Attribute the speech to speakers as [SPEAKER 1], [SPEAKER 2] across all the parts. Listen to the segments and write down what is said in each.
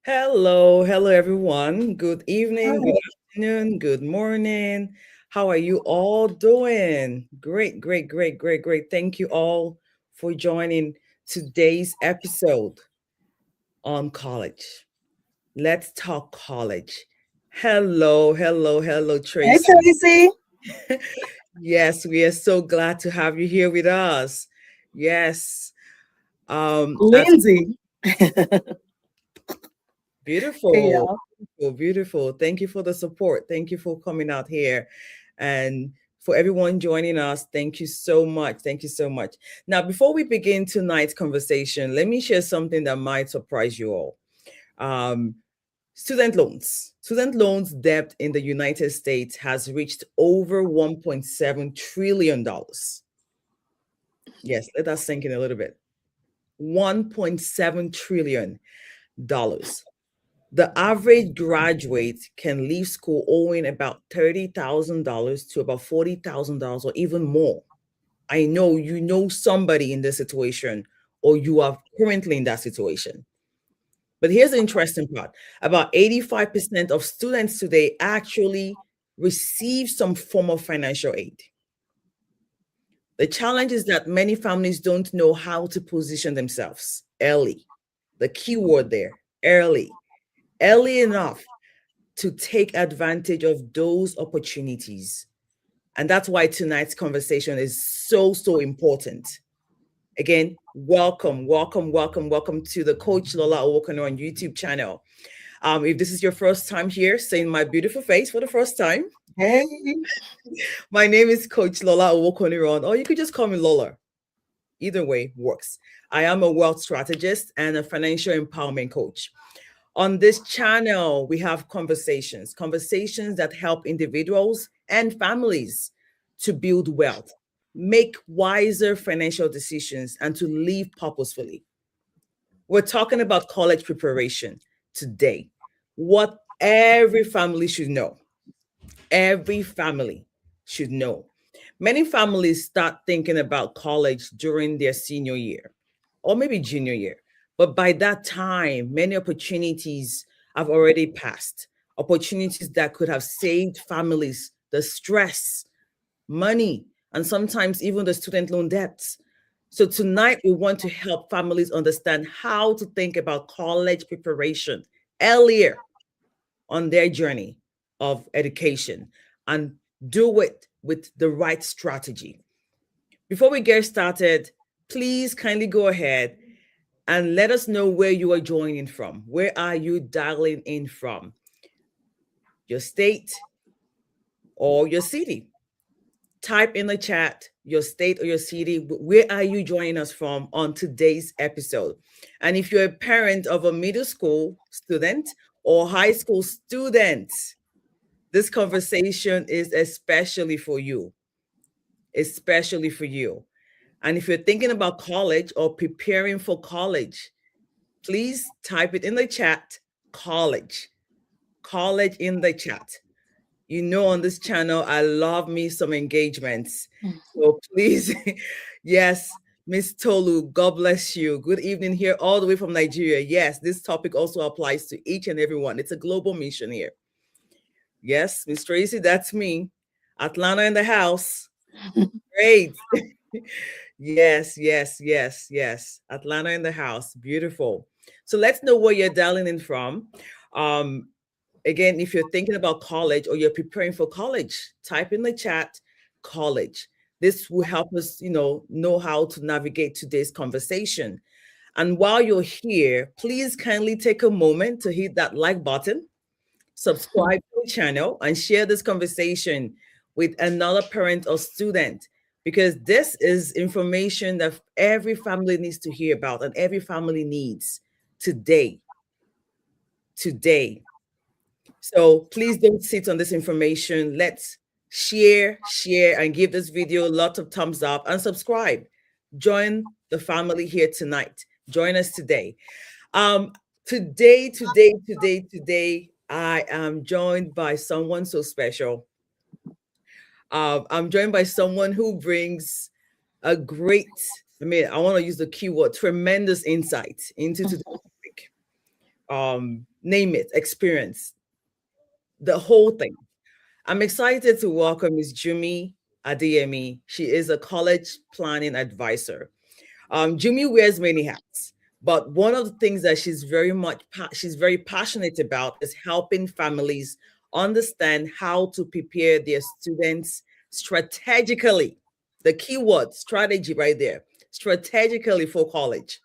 [SPEAKER 1] Hello, everyone. Good evening, good
[SPEAKER 2] Hi.
[SPEAKER 1] afternoon, good morning. How are you all doing? Great. Thank you all for joining today's episode on college. Let's talk college. Hello,
[SPEAKER 2] Hey,
[SPEAKER 1] Tracy.
[SPEAKER 2] Tracy.
[SPEAKER 1] Yes, we are so glad to have you here with us. Yes. As
[SPEAKER 2] Lindsay. Hey,
[SPEAKER 1] Beautiful.
[SPEAKER 2] y'all.
[SPEAKER 1] Beautiful. Thank you for the support. Thank you for coming out here. And for everyone joining us, thank you so much. Thank you so much. Now, before we begin tonight's conversation, let me share something that might surprise you all. Um, Student loans. Student loans debt in the United States has reached over $1.7 trillion. Yes, let that sink in a little bit. $1.7 trillion. The average graduate can leave school owing about $30,000 to about $40,000 or even more. I know you know somebody in this situation or you are currently in that situation. But here's the interesting part. About 85% of students today actually receive some form of financial aid. The challenge is that many families don't know how to position themselves early. The key word there, early enough to take advantage of those opportunities. And that's why tonight's conversation is so important. Again, welcome to the Coach Lola Owokoniran YouTube channel. If this is your first time here, seeing my beautiful face for the first time,
[SPEAKER 2] Hey.
[SPEAKER 1] my name is Coach Lola Owokoniran, or you could just call me Lola. Either way works. I am a wealth strategist and a financial empowerment coach. On this channel, we have conversations that help individuals and families to build wealth, make wiser financial decisions, and to live purposefully. We're talking about college preparation today, what every family should know. Every family should know. Many families start thinking about college during their senior year or maybe junior year. But by that time, many opportunities have already passed. Opportunities that could have saved families the stress, money, and sometimes even the student loan debts. So tonight, we want to help families understand how to think about college preparation earlier on their journey of education and do it with the right strategy. Before we get started, please kindly go ahead and let us know where you are joining from. Where are you dialing in from? Your state or your city? Type in the chat your state or your city. Where are you joining us from on today's episode? And if you're a parent of a middle school student or high school student, this conversation is especially for you, especially for you. And if you're thinking about college or preparing for college, please type it in the chat, college, college in the chat. You know, on this channel, I love me some engagements. So please, yes, Miss Tolu, God bless you. Good evening here, all the way from Nigeria. Yes, this topic also applies to each and every one. It's a global mission here. Yes, Miss Tracy, that's me. Atlanta in the house. Great. Yes. Atlanta in the house. Beautiful. So let's know where you're dialing in from. Um, Again, if you're thinking about college or you're preparing for college, type in the chat college. This will help us, know how to navigate today's conversation. And while you're here, please kindly take a moment to hit that like button, subscribe to the channel, and share this conversation with another parent or student because this is information that every family needs to hear about and every family needs today. Today. So please don't sit on this information. Let's share, and give this video lots of thumbs up and subscribe. Join the family here tonight. Join us today. Um, today, I am joined by someone so special. I'm joined by someone who brings a great, I want to use the keyword, tremendous insight into today's topic. name it, experience, the whole thing. I'm excited to welcome Miss Jummy Adeyemi. She is a college planning advisor. Jimmy wears many hats, but one of the things that she's very passionate about is helping families understand how to prepare their students strategically. The key word, strategy, right there. Strategically for college,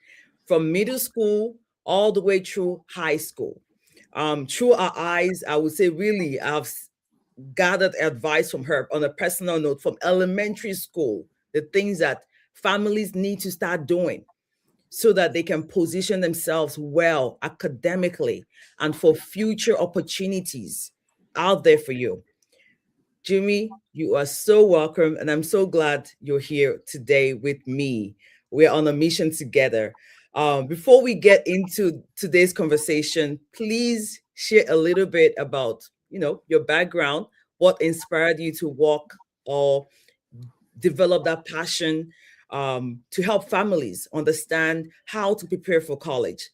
[SPEAKER 1] from middle school all the way through high school. Through our eyes, I would say, really, I've gathered advice from her on a personal note from elementary school, the things that families need to start doing so that they can position themselves well academically and for future opportunities out there for you. Jimmy, you are so welcome, and I'm so glad you're here today with me. We're on a mission together. Before we get into today's conversation, please share a little bit about, your background, what inspired you to walk or develop that passion to help families understand how to prepare for college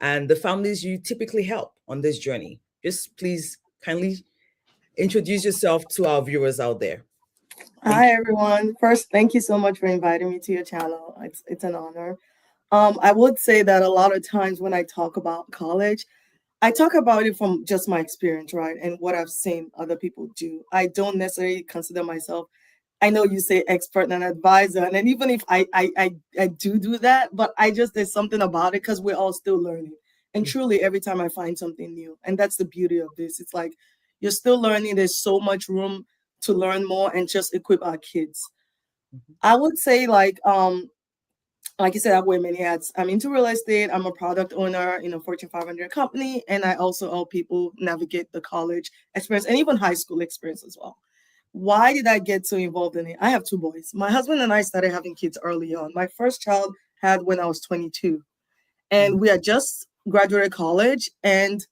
[SPEAKER 1] and the families you typically help on this journey. Just please kindly introduce yourself to our viewers out there. Thank
[SPEAKER 2] Hi everyone. First, thank you so much for inviting me to your channel. It's an honor. I would say that a lot of times when I talk about college, I talk about it from just my experience, right? And what I've seen other people do. I don't necessarily consider myself, I know you say expert and advisor, and then even if I do that, but there's something about it because we're all still learning. And
[SPEAKER 1] you.
[SPEAKER 2] truly, every time I find something new, and that's the beauty of this. It's like you're still learning. There's so much room to learn more and just equip our kids.
[SPEAKER 1] Mhm.
[SPEAKER 2] I would say like you said, I wear many hats. I'm into real estate. I'm a product owner in a Fortune 500 company, and I also help people navigate the college experience and even high school experience as well. Why did I get so involved in it? I have two boys. My husband and I started having kids early on. My first child had when I was 22,
[SPEAKER 1] Mm,
[SPEAKER 2] and we had just graduated college, and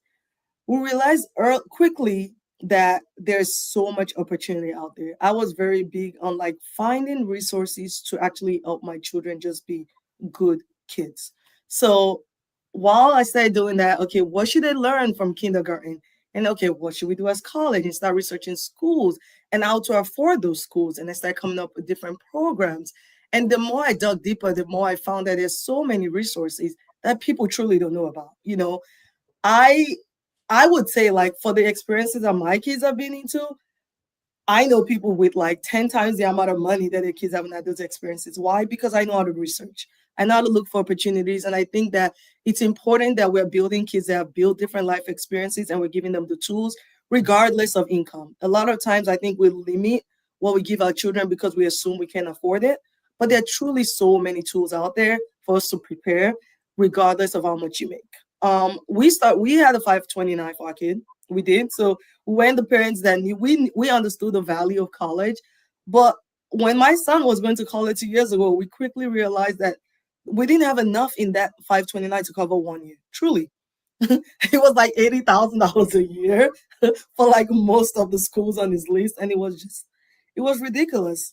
[SPEAKER 2] we realized quickly that there's so much opportunity out there. I was very big on like finding resources to actually help my children just be good kids. So while I started doing that, okay, what should they learn from kindergarten? And okay, what should we do as college? And start researching schools and how to afford those schools. And I started coming up with different programs. And the more I dug deeper, the more I found that there's so many resources that people truly don't know about. I I would say like for the experiences that my kids have been into, I know people with like 10 times the amount of money that their kids haven't had those experiences. Why? Because I know how to research. I know how to look for opportunities. And I think that it's important that we're building kids that have built different life experiences and we're giving them the tools regardless of income. A lot of times I think we limit what we give our children because we assume we can afford it. But there are truly so many tools out there for us to prepare regardless of how much you make. We had a 529 for our kid. We did. So when the parents that knew, we understood the value of college. But when my son was going to college 2 years ago, we quickly realized that we didn't have enough in that 529 to cover 1 year. Truly. It was like $80,000 a year for like most of the schools on his list. And it was ridiculous.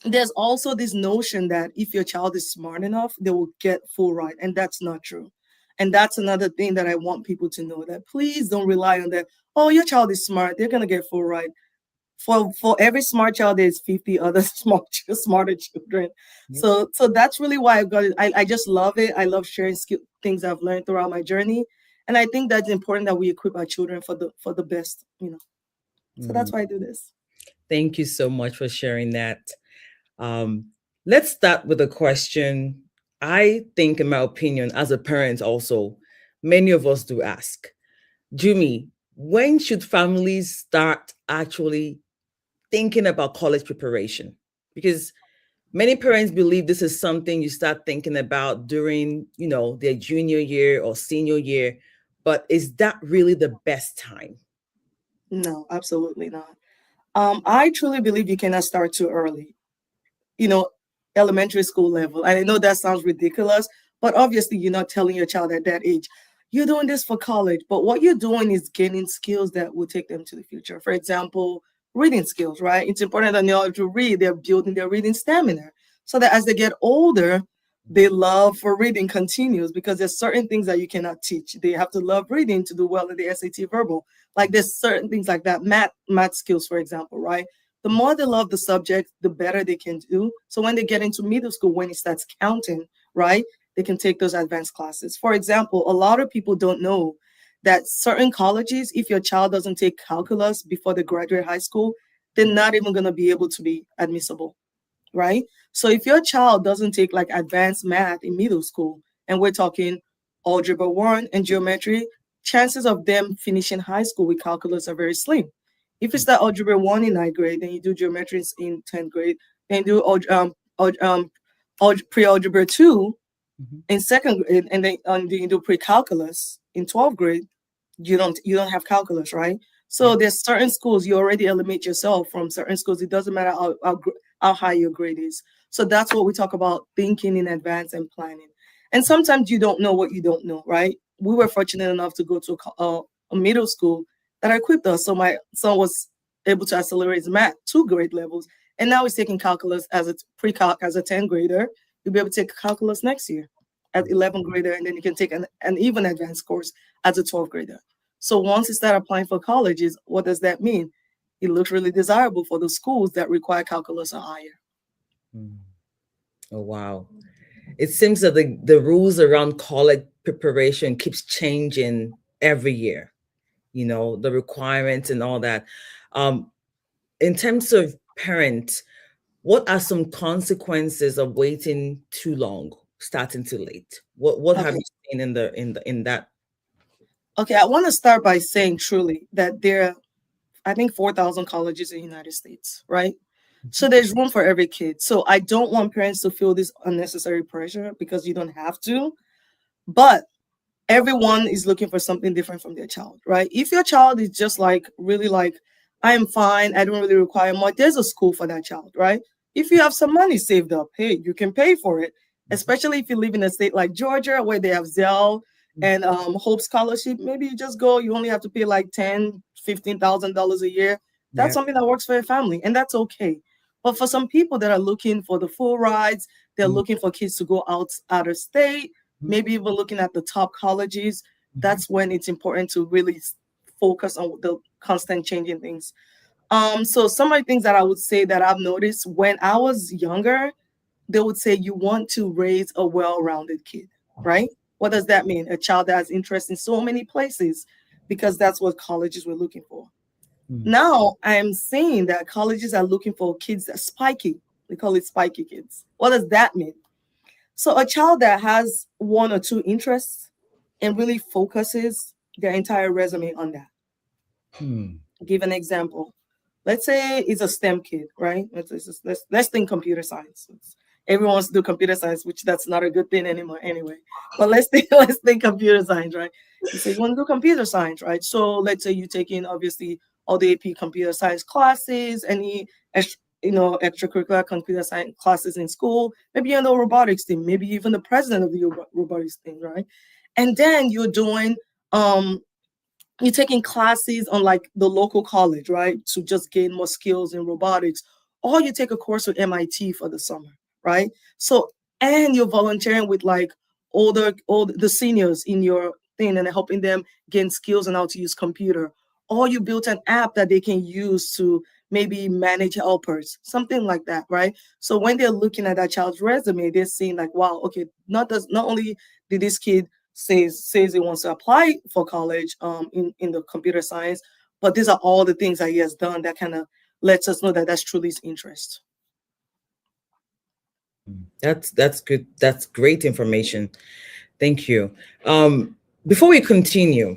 [SPEAKER 2] There's also this notion that if your child is smart enough, they will get full ride. And that's not true. And that's another thing that I want people to know, that please don't rely on that. Oh, your child is smart. They're going to get full ride. For every smart child, there's 50 other smarter children.
[SPEAKER 1] yep.
[SPEAKER 2] So that's really why I've got it. I just love it. I love sharing things I've learned throughout my journey. And I think that's important that we equip our children for the best. So that's
[SPEAKER 1] Mm.
[SPEAKER 2] why I do this.
[SPEAKER 1] Thank you so much for sharing that. Um, let's start with a question. I think, in my opinion, as a parent, also, many of us do ask, Jimmy, when should families start actually thinking about college preparation? Because many parents believe this is something you start thinking about during, their junior year or senior year. But is that really the best time?
[SPEAKER 2] No, absolutely not. I truly believe you cannot start too early, you know, elementary school level. And I know that sounds ridiculous, but obviously you're not telling your child at that age, you're doing this for college. But what you're doing is gaining skills that will take them to the future. For example, reading skills, right? It's important that they know how to read. They're building their reading stamina so that as they get older, They love for reading continues because there's certain things that you cannot teach. They have to love reading to do well in the SAT verbal. Like there's certain things like that, math skills, for example, right? The more they love the subject, the better they can do. So when they get into middle school, when it starts counting, right, they can take those advanced classes. For example, a lot of people don't know that certain colleges, if your child doesn't take calculus before they graduate high school, they're not even going to be able to be admissible, right? So if your child doesn't take like advanced math in middle school, and we're talking algebra 1 and geometry, chances of them finishing high school with calculus are very slim. If you start algebra 1 in ninth grade, then you do geometry in 10th grade, then you do pre-algebra 2
[SPEAKER 1] Mhm.
[SPEAKER 2] in second grade, and then you do pre-calculus in 12th grade, you don't have calculus, right?
[SPEAKER 1] Yeah.
[SPEAKER 2] So there's certain schools you already eliminate yourself from certain schools. It doesn't matter how high your grade is. So that's what we talk about, thinking in advance and planning. And sometimes you don't know what you don't know, right? We were fortunate enough to go to a middle school that equipped us. So my son was able to accelerate his math 2 grade levels, and now he's taking calculus as a pre-calc as a 10th grader. You'll be able to take calculus next year at 11th grader, and then you can take an even advanced course as a 12th grader. So once you start applying for colleges, what does that mean? It looks really desirable for the schools that require calculus or higher.
[SPEAKER 1] Mm. Oh, wow. It seems that the rules around college preparation keeps changing every year, the requirements and all that. Um, in terms of parents, what are some consequences of waiting too long, starting too late? What have
[SPEAKER 2] Okay.
[SPEAKER 1] you seen in that?
[SPEAKER 2] Okay, I want to start by saying truly that there are, I think, 4,000 colleges in the United States, right? So there's room for every kid. So I don't want parents to feel this unnecessary pressure because you don't have to. But everyone is looking for something different from their child, right? If your child is just like really like, I am fine, I don't really require much, there's a school for that child, right? If you have some money saved up, hey, you can pay for it, especially if you live in a state like Georgia where they have Zell and Hope Scholarship. Maybe you just go, you only have to pay like $10,000, $15,000 a year. That's
[SPEAKER 1] Yeah.
[SPEAKER 2] something that works for your family, and that's okay. But for some people that are looking for the full rides, they're
[SPEAKER 1] Mhm.
[SPEAKER 2] looking for kids to go out of state, maybe even looking at the top colleges,
[SPEAKER 1] Mhm.
[SPEAKER 2] that's when it's important to really focus on the constant changing things. So some of the things that I would say that I've noticed when I was younger, they would say you want to raise a well-rounded kid, right? What does that mean? A child that has interest in so many places, because that's what colleges were looking for.
[SPEAKER 1] Mhm.
[SPEAKER 2] Now I'm seeing that colleges are looking for kids that spiky. They call it spiky kids. What does that mean? So a child that has one or two interests and really focuses their entire resume on that.
[SPEAKER 1] Hmm.
[SPEAKER 2] Give an example. Let's say it's a STEM kid, right? Let's think computer science. Everyone wants to do computer science, which that's not a good thing anymore anyway. But let's think let's think computer science, right? You say you want to do computer science, right? So let's say you take in obviously all the AP computer science classes, any extracurricular computer science classes in school. Maybe you're in the robotics team, maybe even the president of the robotics team, right? And then um you're taking classes on like the local college, right? To just gain more skills in robotics. Or you take a course with MIT for the summer, right? So, and you're volunteering with like older the seniors in your thing and helping them gain skills on how to use computer. Or you built an app that they can use to maybe manage helpers, something like that, right? So when they're looking at that child's resume, they're seeing like, wow, okay, not only did this kid says he wants to apply for college in the computer science, but these are all the things that he has done that kind of lets us know that that's truly his interest.
[SPEAKER 1] That's good. That's great information. Thank you. Before we continue,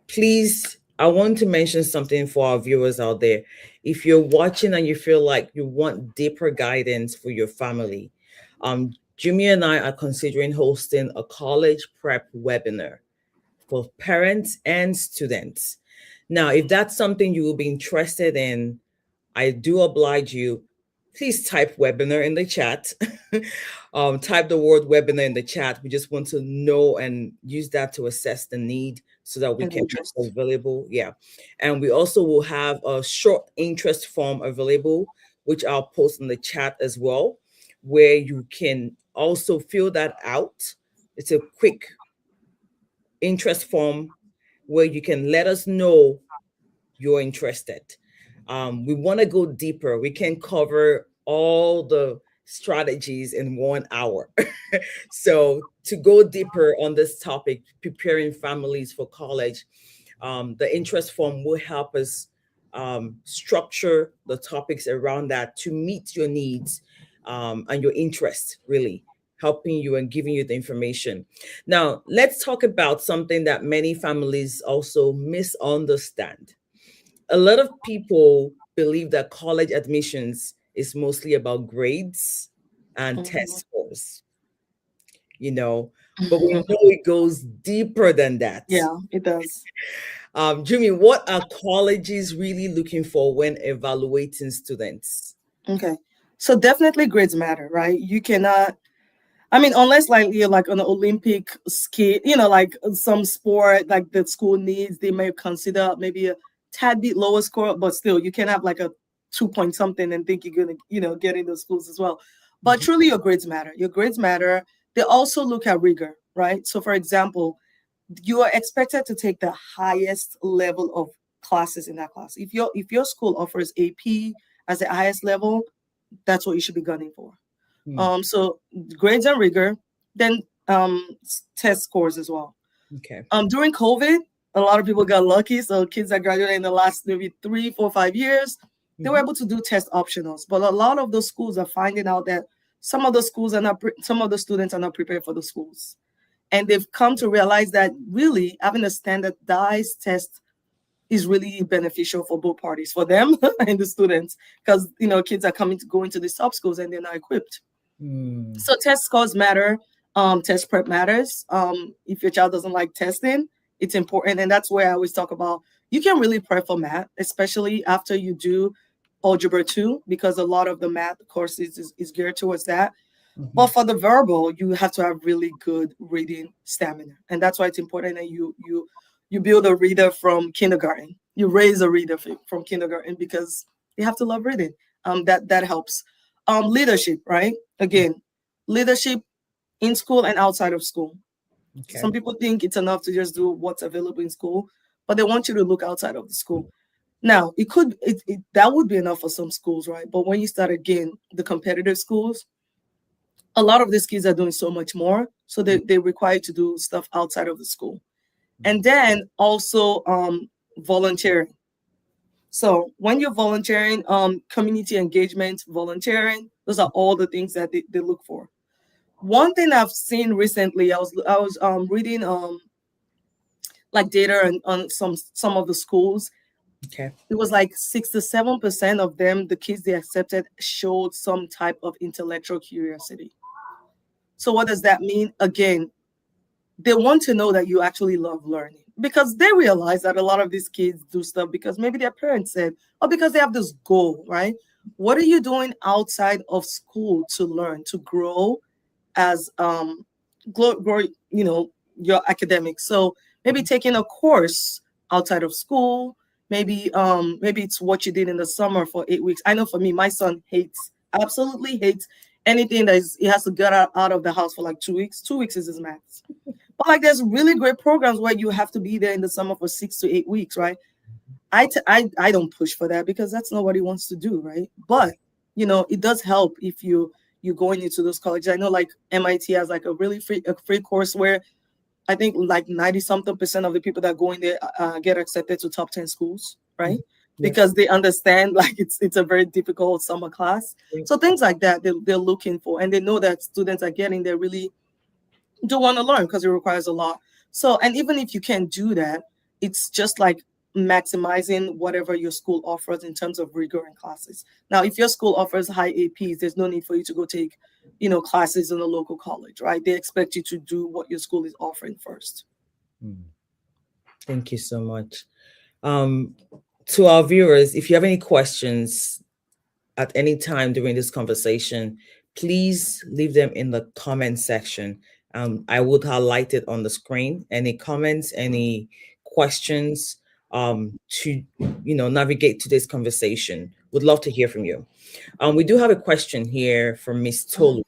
[SPEAKER 1] please, I want to mention something for our viewers out there. If you're watching and you feel like you want deeper guidance for your family, Jimmy and I are considering hosting a college prep webinar for parents and students. Now, if that's something you will be interested in, I do oblige you. Please type webinar in the chat. Type the word webinar in the chat. We just want to know and use that to assess the need so that we
[SPEAKER 2] And
[SPEAKER 1] can make it
[SPEAKER 2] interest.
[SPEAKER 1] available. Yeah. And we also will have a short interest form available, which I'll post in the chat as well. where you can also fill that out. It's a quick interest form where you can let us know you're interested. We want to go deeper. We can cover all the strategies in 1 hour. So, to go deeper on this topic, preparing families for college, the interest form will help us structure the topics around that to meet your needs and your interests, really helping you and giving you the information. Now, let's talk about something that many families also misunderstand. A lot of people believe that college admissions is mostly about grades and test
[SPEAKER 2] Mhm.
[SPEAKER 1] scores, you know, but we know it goes deeper than that.
[SPEAKER 2] Yeah, it does.
[SPEAKER 1] Jimmy, what are colleges really looking for when evaluating students?
[SPEAKER 2] Okay. So definitely grades matter, right? You cannot, I mean, unless like you're like on an Olympic skate, like some sport like the school needs, they may consider maybe a tad bit lower score, but still you can have like a 2 point something and think you're gonna, get in those schools as well. But
[SPEAKER 1] Mhm.
[SPEAKER 2] truly your grades matter. Your grades matter. They also look at rigor, right? So for example, you are expected to take the highest level of classes in that class. If your school offers AP as the highest level, that's what you should be gunning for.
[SPEAKER 1] Hmm.
[SPEAKER 2] So grades and rigor, then test scores as well.
[SPEAKER 1] Okay.
[SPEAKER 2] During COVID, a lot of people got lucky. So kids that graduated in the last maybe 3, 4, 5 years, they were
[SPEAKER 1] Mhm.
[SPEAKER 2] able to do test optionals. But a lot of those schools are finding out that some of the schools are not, some of the students are not prepared for the schools, and they've come to realize that really having a standardized test is really beneficial for both parties, for them and the students, because kids are coming to go into these top schools and they're not equipped.
[SPEAKER 1] Hmm.
[SPEAKER 2] So test scores matter. Test prep matters. If your child doesn't like testing, it's important, and that's where I always talk about. You can really prep for math, especially after you do algebra 2, because a lot of the math courses is geared towards that. But
[SPEAKER 1] Mhm.
[SPEAKER 2] for the verbal, you have to have really good reading stamina, and that's why it's important that you build a reader from kindergarten. You raise a reader from kindergarten because they have to love reading. That helps. Leadership, right? Again, leadership in school and outside of school.
[SPEAKER 1] Okay.
[SPEAKER 2] Some people think it's enough to just do what's available in school, but they want you to look outside of the school. Now, that would be enough for some schools, right? But when you start again, the competitive schools, a lot of these kids are doing so much more. So they require you to do stuff outside of the school. And then also volunteering. So when you're volunteering, community engagement, volunteering, those are all the things that they look for. One thing I've seen recently, I was reading like data on some of the schools.
[SPEAKER 1] Okay.
[SPEAKER 2] It was like 67% of them, the kids they accepted, showed some type of intellectual curiosity. So what does that mean? Again, they want to know that you actually love learning, because they realize that a lot of these kids do stuff because maybe their parents said, or because they have this goal, right? What are you doing outside of school to learn, to grow as grow, your academics? So maybe taking a course outside of school, maybe it's what you did in the summer for 8 weeks. I know for me, my son absolutely hates anything that he has to get out of the house for like 2 weeks. 2 weeks is his max. But like there's really great programs where you have to be there in the summer for 6 to 8 weeks, right? I don't push for that because that's not what he wants to do, right? But it does help if you're going into those colleges. I know like MIT has like a free course where I think like 90 something percent of the people that go in there get accepted to top 10 schools, right?
[SPEAKER 1] Mhm. Yep.
[SPEAKER 2] Because they understand like it's a very difficult summer class.
[SPEAKER 1] Yep.
[SPEAKER 2] So things like that they're looking for, and they know that students are getting there really do want to learn because it requires a lot. So, and even if you can't do that, it's just like maximizing whatever your school offers in terms of rigor in classes. Now, if your school offers high APs, there's no need for you to go take, classes in a local college, right? They expect you to do what your school is offering first.
[SPEAKER 1] Mm. Thank you so much. Um, to our viewers, if you have any questions at any time during this conversation, please leave them in the comment section. I would highlight it on the screen. Any comments, any questions to navigate today's conversation. Would love to hear from you. We do have a question here from Miss Tolu.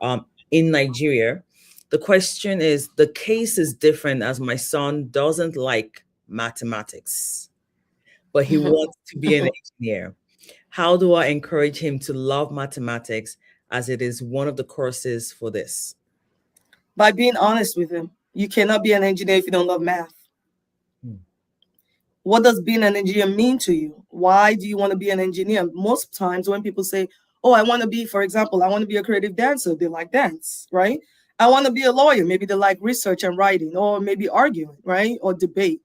[SPEAKER 2] Mhm.
[SPEAKER 1] In Nigeria, the question is, the case is different as my son doesn't like mathematics, but he wants to be an engineer. How do I encourage him to love mathematics as it is one of the courses for this?
[SPEAKER 2] By being honest with him. You cannot be an engineer if you don't love math.
[SPEAKER 1] Hmm.
[SPEAKER 2] What does being an engineer mean to you? Why do you want to be an engineer? Most times when people say, oh, I want to be, for example, I want to be a creative dancer, they like dance, right? I want to be a lawyer, maybe they like research and writing, or maybe arguing, right? Or debate.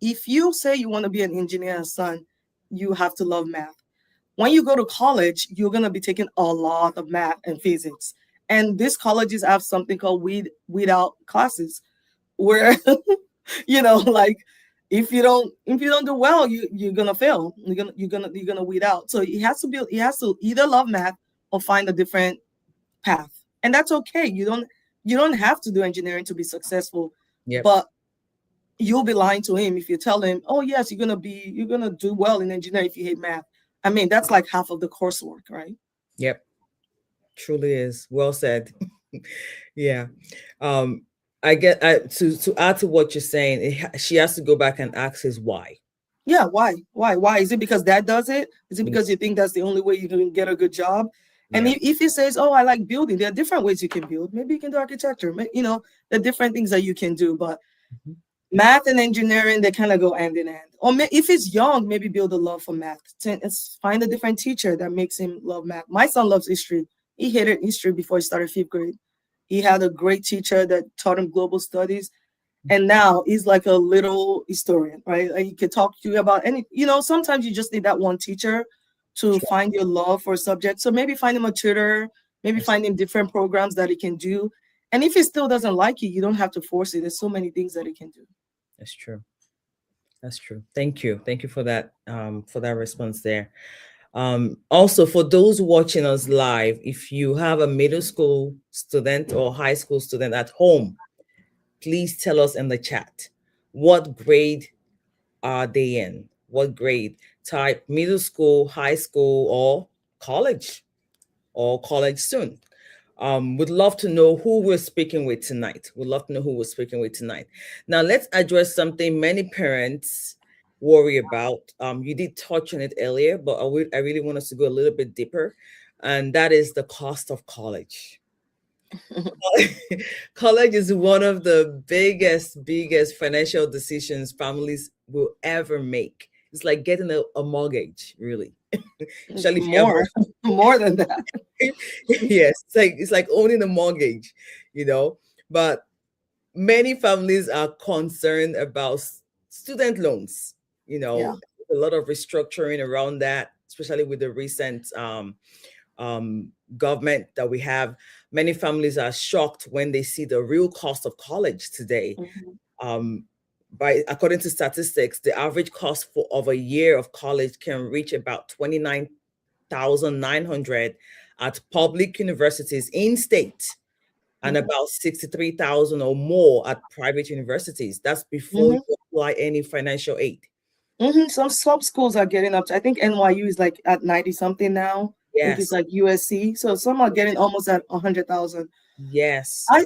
[SPEAKER 2] If you say you want to be an engineer, son, you have to love math. When you go to college, you're going to be taking a lot of math and physics. And these colleges have something called weed out classes where like if you don't do well, you're gonna fail. You're gonna weed out. So he has to either love math or find a different path. And that's okay. You don't have to do engineering to be successful,
[SPEAKER 1] Yep.
[SPEAKER 2] but you'll be lying to him if you tell him, oh yes, you're gonna do well in engineering if you hate math. I mean, that's like half of the coursework, right?
[SPEAKER 1] Yep. Truly is. Well said. Yeah. Um, I get to add to what you're saying, she has to go back and ask his why.
[SPEAKER 2] Yeah, why is it because dad does it? Is it
[SPEAKER 1] Mm.
[SPEAKER 2] because you think that's the only way you can get a good job? And
[SPEAKER 1] Yeah.
[SPEAKER 2] if he says, oh, I like building, there are different ways you can build. Maybe you can do architecture. There are different things that you can do, but
[SPEAKER 1] Mhm.
[SPEAKER 2] math and engineering, they kind of go hand in hand. Or if he's young, maybe build a love for math. Find a different teacher that makes him love math. My son loves history. He hated history before he started fifth grade. He had a great teacher that taught him global studies, and now he's like a little historian, right? Like, he can talk to you about sometimes you just need that one teacher to
[SPEAKER 1] Sure.
[SPEAKER 2] find your love for a subject. So maybe find him a tutor, maybe
[SPEAKER 1] That's,
[SPEAKER 2] find him different programs that he can do. And if he still doesn't like it, you don't have to force it. There's so many things that he can do.
[SPEAKER 1] that's true. That's true. Thank you. Thank you for that response there. Also, for those watching us live, if you have a middle school student or high school student at home, please tell us in the chat, what grade are they in? What grade? Type middle school, high school, or college soon. Would love to know who we're speaking with tonight. Would love to know who we're speaking with tonight. Now, let's address something many parents worry about. You did touch on it earlier, but I really want us to go a little bit deeper, and that is the cost of college. College is one of the biggest financial decisions families will ever make. It's like getting a mortgage, really. Especially if you have
[SPEAKER 2] More, more than that.
[SPEAKER 1] yes, it's like owning a mortgage, you know. But many families are concerned about student loans.
[SPEAKER 2] Yeah.
[SPEAKER 1] A lot of restructuring around that, especially with the recent government that we have. Many families are shocked when they see the real cost of college today.
[SPEAKER 2] Mhm.
[SPEAKER 1] Um, by according to statistics, the average cost of a year of college can reach about 29,900 at public universities in state, and
[SPEAKER 2] Mhm.
[SPEAKER 1] about 63,000 or more at private universities. That's before
[SPEAKER 2] Mhm.
[SPEAKER 1] you apply any financial aid.
[SPEAKER 2] Some schools are getting up to, I think NYU is like at 90 something now. I think it's
[SPEAKER 1] Yes,
[SPEAKER 2] like USC. So some are getting almost at 100,000.
[SPEAKER 1] yes.
[SPEAKER 2] I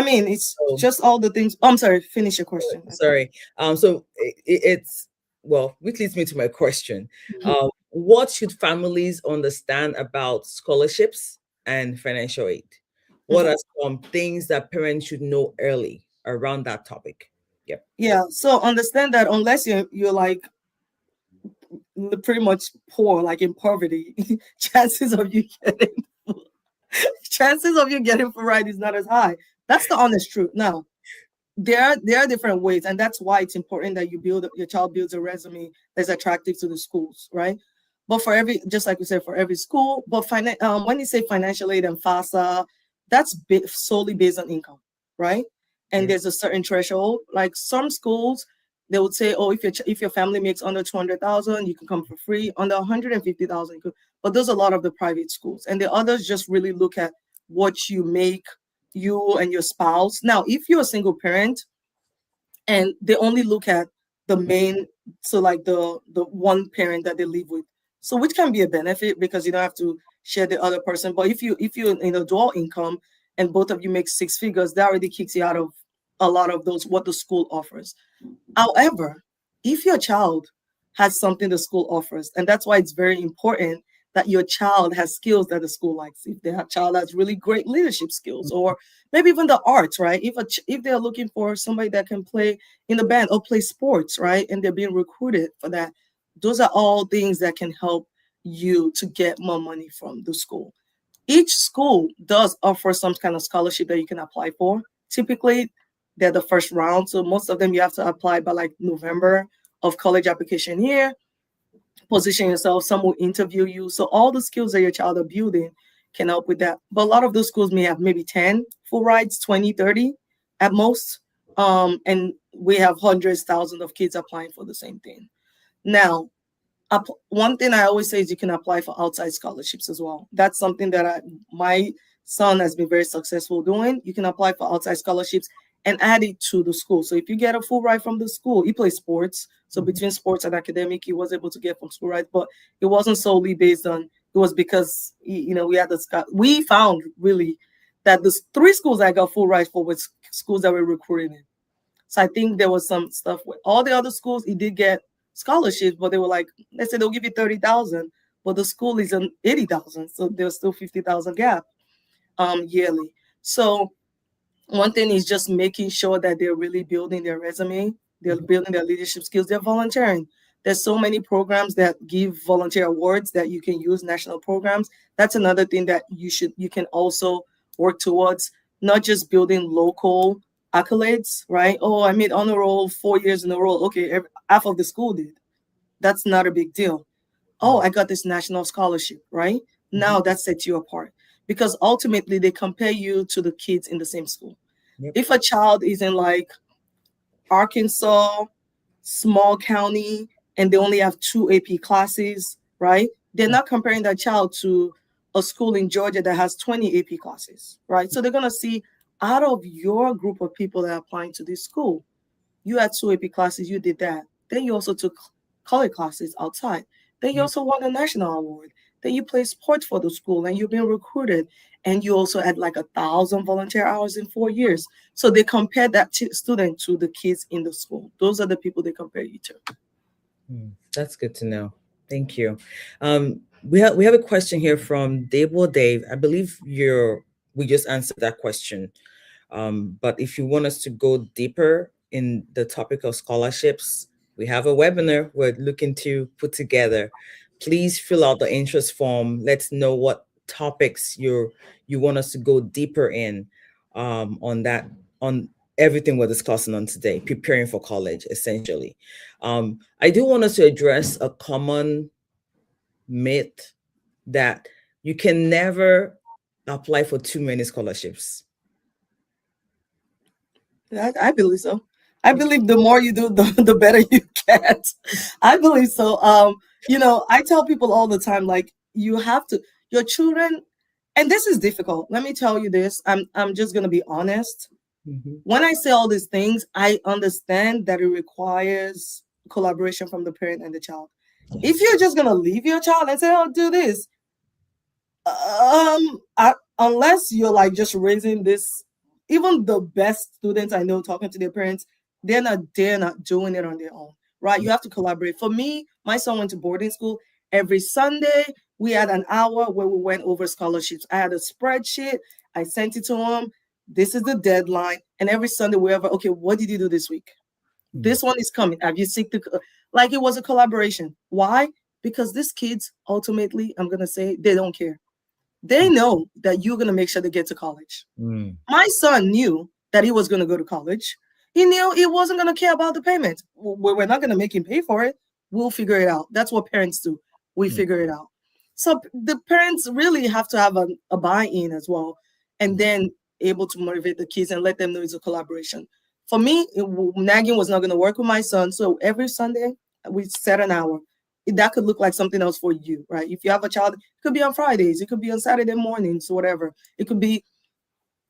[SPEAKER 2] mean, it's
[SPEAKER 1] So,
[SPEAKER 2] just all the things. I'm sorry, finish your question.
[SPEAKER 1] sorry. So it's, well, which leads me to my question.
[SPEAKER 2] Mhm.
[SPEAKER 1] What should families understand about scholarships and financial aid? What
[SPEAKER 2] Mhm.
[SPEAKER 1] are some things that parents should know early around that topic? Yep.
[SPEAKER 2] Yeah, so understand that unless you're like pretty much poor, like in poverty, chances of you getting chances of you getting full ride is not as high. That's the honest truth. Now, there are different ways, and that's why it's important that your child builds a resume that's attractive to the schools, right? But for every, just like you said, for every school, but when you say financial aid and FAFSA, that's solely based on income, right? And
[SPEAKER 1] Yep.
[SPEAKER 2] there's a certain threshold. Like some schools, they would say, oh, if your family makes under 200,000, you can come for free. Under 150,000, you could. But there's a lot of the private schools, and the others just really look at what you make, you and your spouse. Now, if you're a single parent and they only look at the main, so like the one parent that they live with. So which can be a benefit because you don't have to share the other person. But if you in a dual income and both of you make six figures, that already kicks you out of a lot of those what the school offers. However, if your child has something the school offers, and that's why it's very important that your child has skills that the school likes. If their child has really great leadership skills, or maybe even the arts, right? If they're looking for somebody that can play in the band or play sports, right, and they're being recruited for that, those are all things that can help you to get more money from the school. Each school does offer some kind of scholarship that you can apply for. Typically, they're the first round. So most of them you have to apply by like November of college application year. Position yourself, some will interview you. So all the skills that your child are building can help with that. But a lot of those schools may have maybe 10 full rides, 20, 30 at most. And we have hundreds, thousands of kids applying for the same thing. Now, one thing I always say is you can apply for outside scholarships as well. That's something that my son has been very successful doing. You can apply for outside scholarships and add it to the school. So if you get a full ride from the school, he plays sports. So between sports and academic, he was able to get from school rides, but it wasn't solely based on, it was because, we had we found really that the three schools I got full rides for was schools that were recruiting in. So I think there was some stuff with all the other schools. He did get scholarships, but they were like, they said they'll give you 30,000, but the school is an 80,000, so there's still 50,000 gap yearly. So one thing is just making sure that they're really building their resume, they're building their leadership skills, they're volunteering. There's so many programs that give volunteer awards that you can use, national programs. That's another thing that you can also work towards, not just building local accolades, right? Oh, I made honor roll 4 years in a row. Okay, half of the school did. That's not a big deal. Oh, I got this national scholarship, right? Now that sets you apart because ultimately they compare you to the kids in the same school.
[SPEAKER 1] Yep.
[SPEAKER 2] If a child is in like Arkansas, small county, and they only have 2 AP classes, right? They're not comparing that child to a school in Georgia that has 20 AP classes, right? So they're going to see out of your group of people that are applying to this school, you had 2 AP classes, you did that. Then you also took color classes outside. Then you also won a national award. Then you play sports for the school and you've been recruited. And you also had like 1,000 volunteer hours in 4 years. So they compare that student to the kids in the school. Those are the people they compare you to.
[SPEAKER 1] That's good to know. Thank you. We have a question here from Dave. I believe we just answered that question. But if you want us to go deeper in the topic of scholarships, we have a webinar we're looking to put together. Please fill out the interest form. Let's know what topics you want us to go deeper in on everything we're discussing on today, preparing for college, essentially. I do want us to address a common myth that you can never apply for too many scholarships.
[SPEAKER 2] I believe so. I believe the more you do, the better you get. I believe so. I tell people all the time, like you have to, your children, and this is difficult. Let me tell you this. I'm just gonna be honest. When I say all these things, I understand that it requires collaboration from the parent and the child. If you're just gonna leave your child and say, "Oh, do this," unless you're like just raising this, even the best students I know talking to their parents, they're not doing it on their own, right? You have to collaborate. For me, my son went to boarding school. Every Sunday, we had an hour where we went over scholarships. I had a spreadsheet. I sent it to him. This is the deadline. And every Sunday, okay, what did you do this week? This one is coming. Have you seek like it was a collaboration. Why? Because these kids, ultimately, I'm going to say, they don't care. They know that you're going to make sure they get to college. My son knew that he was going to go to college. He knew he wasn't going to care about the payment. We're not going to make him pay for it. We'll figure it out. That's what parents do. We figure it out. So the parents really have to have a buy-in as well, and then able to motivate the kids and let them know it's a collaboration. For me, nagging was not going to work with my son. So every Sunday, we set an hour. That could look like something else for you, right? If you have a child, it could be on Fridays. It could be on Saturday mornings, whatever. It could be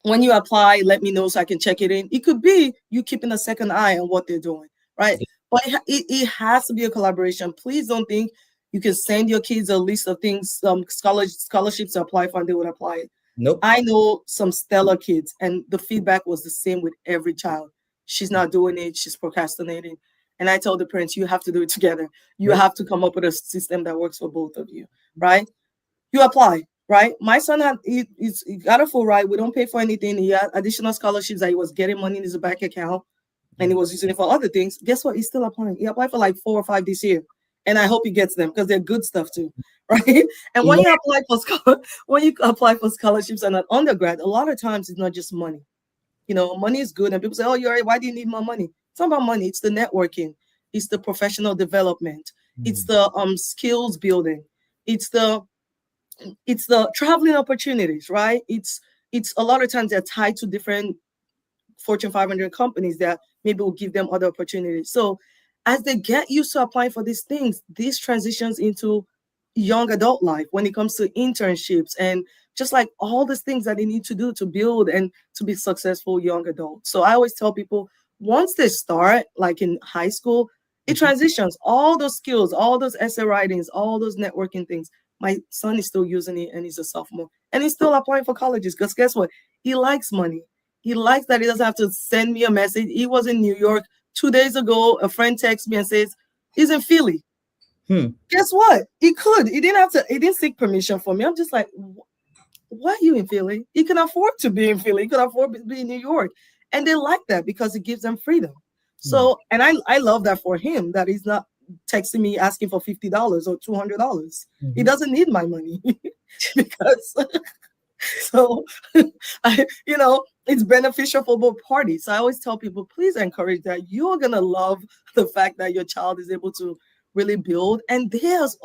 [SPEAKER 2] when you apply, let me know so I can check it in. It could be you keeping a second eye on what they're doing, right? But it has to be a collaboration. Please don't think You can send your kids a list of things, scholarships to apply for, and they would apply it.
[SPEAKER 1] Nope.
[SPEAKER 2] I know some stellar kids, and the feedback was the same with every child. She's not doing it, she's procrastinating. And I told the parents, you have to do it together. You
[SPEAKER 1] Yep.
[SPEAKER 2] have to come up with a system that works for both of you, right? You apply, right? My son he got a full ride. We don't pay for anything. He had additional scholarships that he was getting money in his bank account and he was using it for other things. Guess what? He's still applying. He applied for like 4 or 5 this year. And I hope he gets them because they're good stuff too, right? And when
[SPEAKER 1] Yeah.
[SPEAKER 2] you apply for when you apply for scholarships and an undergrad, a lot of times it's not just money. Money is good, and people say, "Oh, you're right. Why do you need more money?" It's not about money. It's the networking. It's the professional development. It's
[SPEAKER 1] Mm.
[SPEAKER 2] the skills building. It's the traveling opportunities, right? It's a lot of times they're tied to different Fortune 500 companies that maybe will give them other opportunities. So as they get used to applying for these things, this transitions into young adult life when it comes to internships and just like all these things that they need to do to build and to be successful young adults. So I always tell people once they start, like in high school, it
[SPEAKER 1] Mhm.
[SPEAKER 2] transitions all those skills, all those essay writings, all those networking things. My son is still using it and he's a sophomore and he's still applying for colleges because guess what? He likes money. He likes that he doesn't have to send me a message. He was in New York 2 days ago. A friend texts me and says, he's in Philly.
[SPEAKER 1] Hmm.
[SPEAKER 2] Guess what? He could. He didn't have to, he didn't seek permission from me. I'm just like, why are you in Philly? He can afford to be in Philly. He could afford to be in New York. And they like that because it gives them freedom.
[SPEAKER 1] Hmm.
[SPEAKER 2] So, and I love that for him, that he's not texting me asking for $50 or $200. He
[SPEAKER 1] Mhm.
[SPEAKER 2] doesn't need my money because so it's beneficial for both parties. So I always tell people, please encourage that. You're gonna love the fact that your child is able to really build. And there's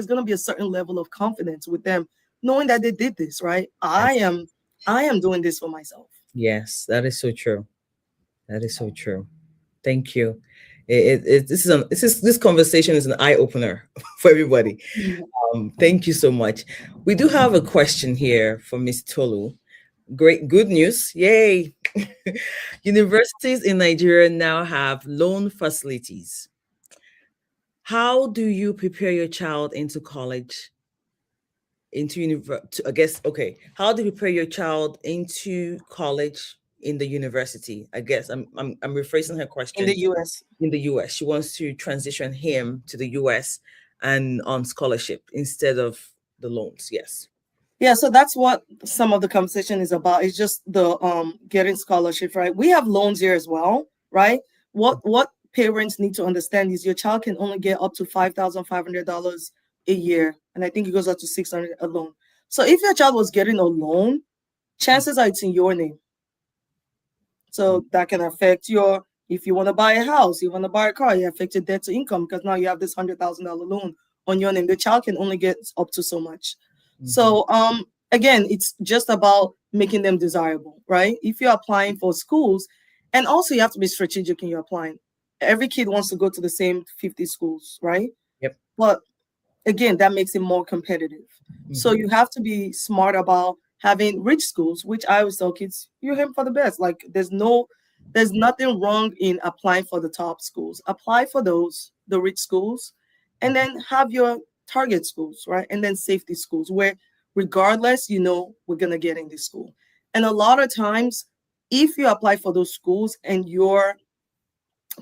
[SPEAKER 2] gonna be a certain level of confidence with them, knowing that they did this, right? I am doing this for myself.
[SPEAKER 1] Yes, that is so true. That is so true. Thank you. This conversation is an eye opener for everybody.
[SPEAKER 2] Mhm.
[SPEAKER 1] Thank you so much. We do have a question here from Miss Tolu. Great, good news! Yay! Universities in Nigeria now have loan facilities. How do you prepare your child into college, into university? I guess okay. How do you prepare your child into college in the university? I guess I'm rephrasing her
[SPEAKER 2] In the
[SPEAKER 1] question.
[SPEAKER 2] US.
[SPEAKER 1] In the US. She wants to transition him to the US and on scholarship instead of the loans. Yes.
[SPEAKER 2] Yeah, so that's what some of the conversation is about. It's just the getting scholarship, right? We have loans here as well, right? What parents need to understand is your child can only get up to $5,500 a year, and I think it goes up to 600 a loan. So if your child was getting a loan, chances are it's in your name. So that can affect your, if you want to buy a house, you want to buy a car, it affects your debt to income because now you have this $100,000 loan on your name. The child can only get up to so much.
[SPEAKER 1] Mhm.
[SPEAKER 2] So again, it's just about making them desirable, right? If you're applying for schools, and also you have to be strategic in your applying. Every kid wants to go to the same 50 schools, right?
[SPEAKER 1] Yep.
[SPEAKER 2] But again, that makes it more competitive. So
[SPEAKER 1] Mhm.
[SPEAKER 2] you have to be smart about having rich schools, which I always tell kids, you're aim for the best. Like there's nothing wrong in applying for the top schools. Apply for those, the rich schools, and then have your target schools, right? And then safety schools where regardless, we're gonna get in this school. And a lot of times, if you apply for those schools and your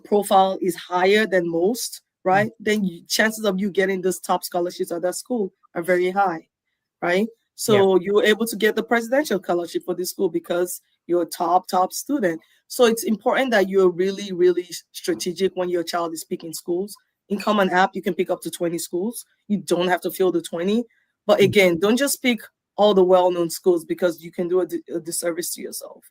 [SPEAKER 2] profile is higher than most, right? Then chances of you getting those top scholarships at that school are very high, right?
[SPEAKER 1] Yeah.
[SPEAKER 2] So you're able to get the presidential scholarship for this school because you're a top student. So it's important that you're really, really strategic when your child is picking schools. In Common App, you can pick up to 20 schools. You don't have to fill the 20. But again, don't just pick all the well-known schools because you can do a disservice to yourself.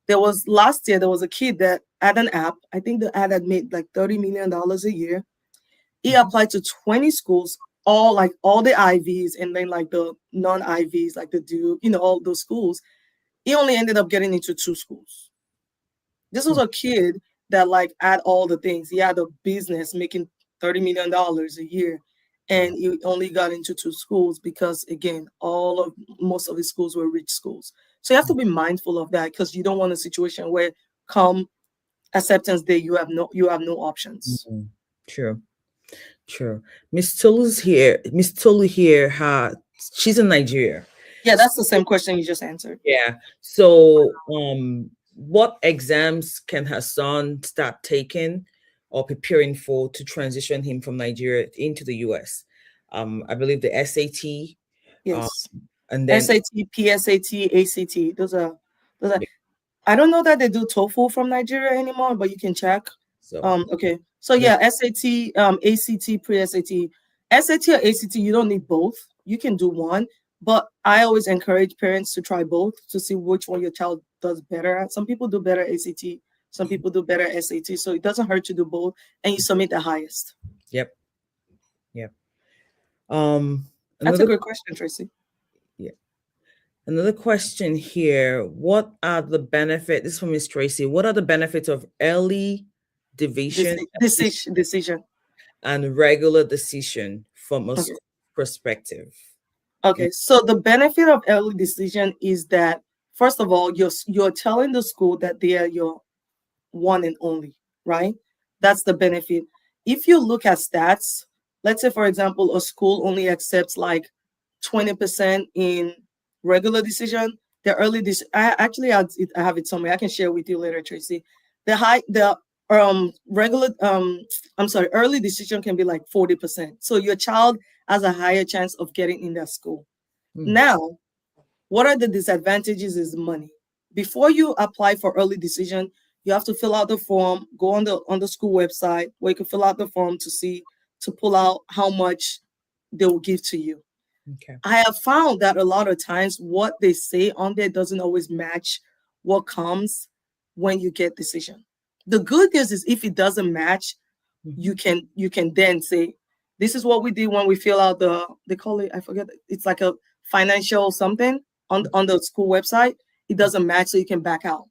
[SPEAKER 2] There was last year, there was a kid that had an app. I think the ad had made like $30 million a year. He
[SPEAKER 1] Mhm.
[SPEAKER 2] applied to 20 schools, all the IVs and then like the non-IVs, like the Duke, all those schools. He only ended up getting into 2 schools. This was a kid that like had all the things. He had a business making $30 million a year.
[SPEAKER 1] Wow.
[SPEAKER 2] And he only got into 2 schools because again, most of the schools were rich schools. So you have to be mindful of that because you don't want a situation where come acceptance day you have no options.
[SPEAKER 1] Mhm. True. True. Miss Tolu's here. Miss Tolu here. She's in Nigeria.
[SPEAKER 2] Yeah, that's the same question you just answered.
[SPEAKER 1] Yeah. So, what exams can her son start taking or preparing for to transition him from Nigeria into the US? I believe the SAT, um,
[SPEAKER 2] Yes.
[SPEAKER 1] and then
[SPEAKER 2] SAT, PSAT, ACT. Those are
[SPEAKER 1] yeah,
[SPEAKER 2] I don't know that they do TOEFL from Nigeria anymore, but you can check.
[SPEAKER 1] so
[SPEAKER 2] Okay. So
[SPEAKER 1] the
[SPEAKER 2] yeah, SAT, ACT, pre-SAT. SAT or ACT, you don't need both. You can do one, but I always encourage parents to try both to see which one your child does better at. Some people do better ACT, some people do better SAT. So it doesn't hurt to do both and you submit the highest.
[SPEAKER 1] yep, yep. Um,
[SPEAKER 2] That's a
[SPEAKER 1] another
[SPEAKER 2] good question, Tracy.
[SPEAKER 1] yeah, another question here. What are the benefits? This is from Miss Tracy. What are the benefits of early division
[SPEAKER 2] Decision.
[SPEAKER 1] and regular decision from a
[SPEAKER 2] Okay.
[SPEAKER 1] school perspective? Mm,
[SPEAKER 2] Okay, so the benefit of early decision is that first of all, you're telling the school that they are your one and only, right? That's the benefit. If you look at stats, let's say for example, a school only accepts like 20% in regular decision. The early I actually I have it somewhere. I can share with you later, Tracy. The regular I'm sorry, early decision can be like 40%. So your child has a higher chance of getting in that school.
[SPEAKER 1] mm,
[SPEAKER 2] Now, what are the disadvantages is money. Before you apply for early decision, you have to fill out the form, go on the school website where you can fill out the form to see to pull out how much they will give to you.
[SPEAKER 1] okay.
[SPEAKER 2] I have found that a lot of times what they say on there doesn't always match what comes when you get decision. The good news is if it doesn't match,
[SPEAKER 1] Mhm.
[SPEAKER 2] you can then say, this is what we did when we fill out the they call it, I forget, it's like a financial something on the school website. It doesn't match, so you can back out.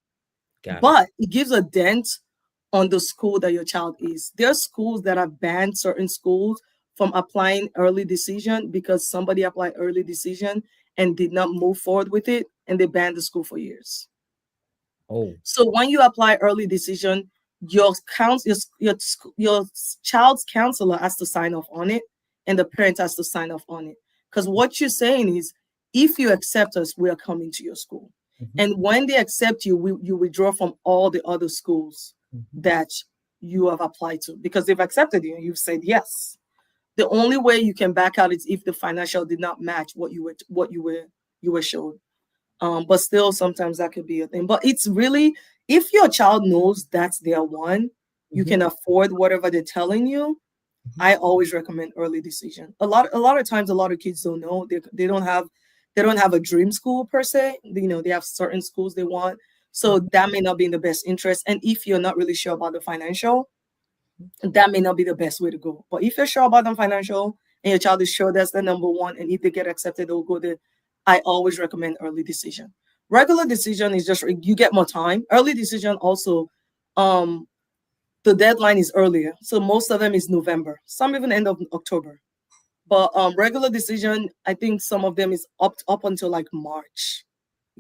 [SPEAKER 1] Got it.
[SPEAKER 2] But it gives a dent on the school that your child is. There are schools that have banned certain schools from applying early decision because somebody applied early decision and did not move forward with it, and they banned the school for years.
[SPEAKER 1] Oh,
[SPEAKER 2] So when you apply early decision, your your child's counselor has to sign off on it, and the parent has to sign off on it. Because what you're saying is, if you accept us, we are coming to your school.
[SPEAKER 1] mhm,
[SPEAKER 2] And when they accept you, you withdraw from all the other schools
[SPEAKER 1] mhm.
[SPEAKER 2] that you have applied to because they've accepted you and you've said yes. The only way you can back out is if the financial did not match you were shown. But still sometimes that could be a thing. But it's really, if your child knows that's their one, you
[SPEAKER 1] Mhm,
[SPEAKER 2] can afford whatever they're telling you.
[SPEAKER 1] mhm.
[SPEAKER 2] I always recommend early decision. A lot of times a lot of kids don't know. They don't have a dream school per se. They have certain schools they want. So that may not be in the best interest. And if you're not really sure about the financial, that may not be the best way to go. But if you're sure about the financial and your child is sure that's the number one, and if they get accepted, they'll go there. I always recommend early decision. Regular decision is just you get more time. Early decision also, um, the deadline is earlier, so most of them is November. Some even end of October. But regular decision, I think some of them is up until like March,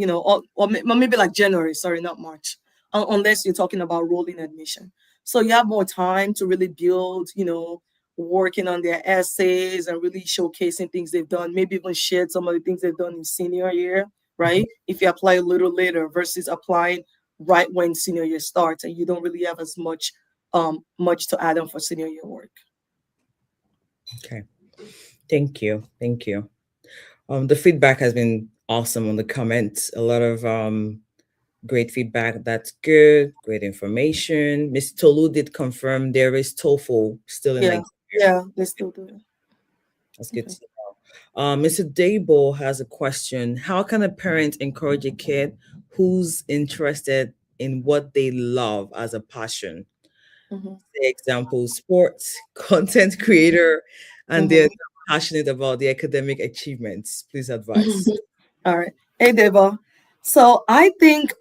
[SPEAKER 2] or maybe like January. Sorry, not March, unless you're talking about rolling admission. So you have more time to really build, working on their essays and really showcasing things they've done. Maybe even shared some of the things they've done in senior year, right? If you apply a little later versus applying right when senior year starts, and you don't really have as much to add on for senior year work.
[SPEAKER 1] Okay. Thank you. Thank you. The feedback has been awesome on the comments. A lot of great feedback. That's good. Great information. Miss Tolu did confirm there is TOEFL still in
[SPEAKER 2] Yeah,
[SPEAKER 1] Nigeria.
[SPEAKER 2] yeah, they still do it.
[SPEAKER 1] That's good
[SPEAKER 2] Okay.
[SPEAKER 1] to know. Mr. Dable has a question. How can a parent encourage a kid who's interested in what they love as a passion?
[SPEAKER 2] Mm-hmm.
[SPEAKER 1] Say example, sports, content creator, and they're
[SPEAKER 2] Mm-hmm.
[SPEAKER 1] passionate about the academic achievements. Please advise.
[SPEAKER 2] All right. Hey, Deva. So I think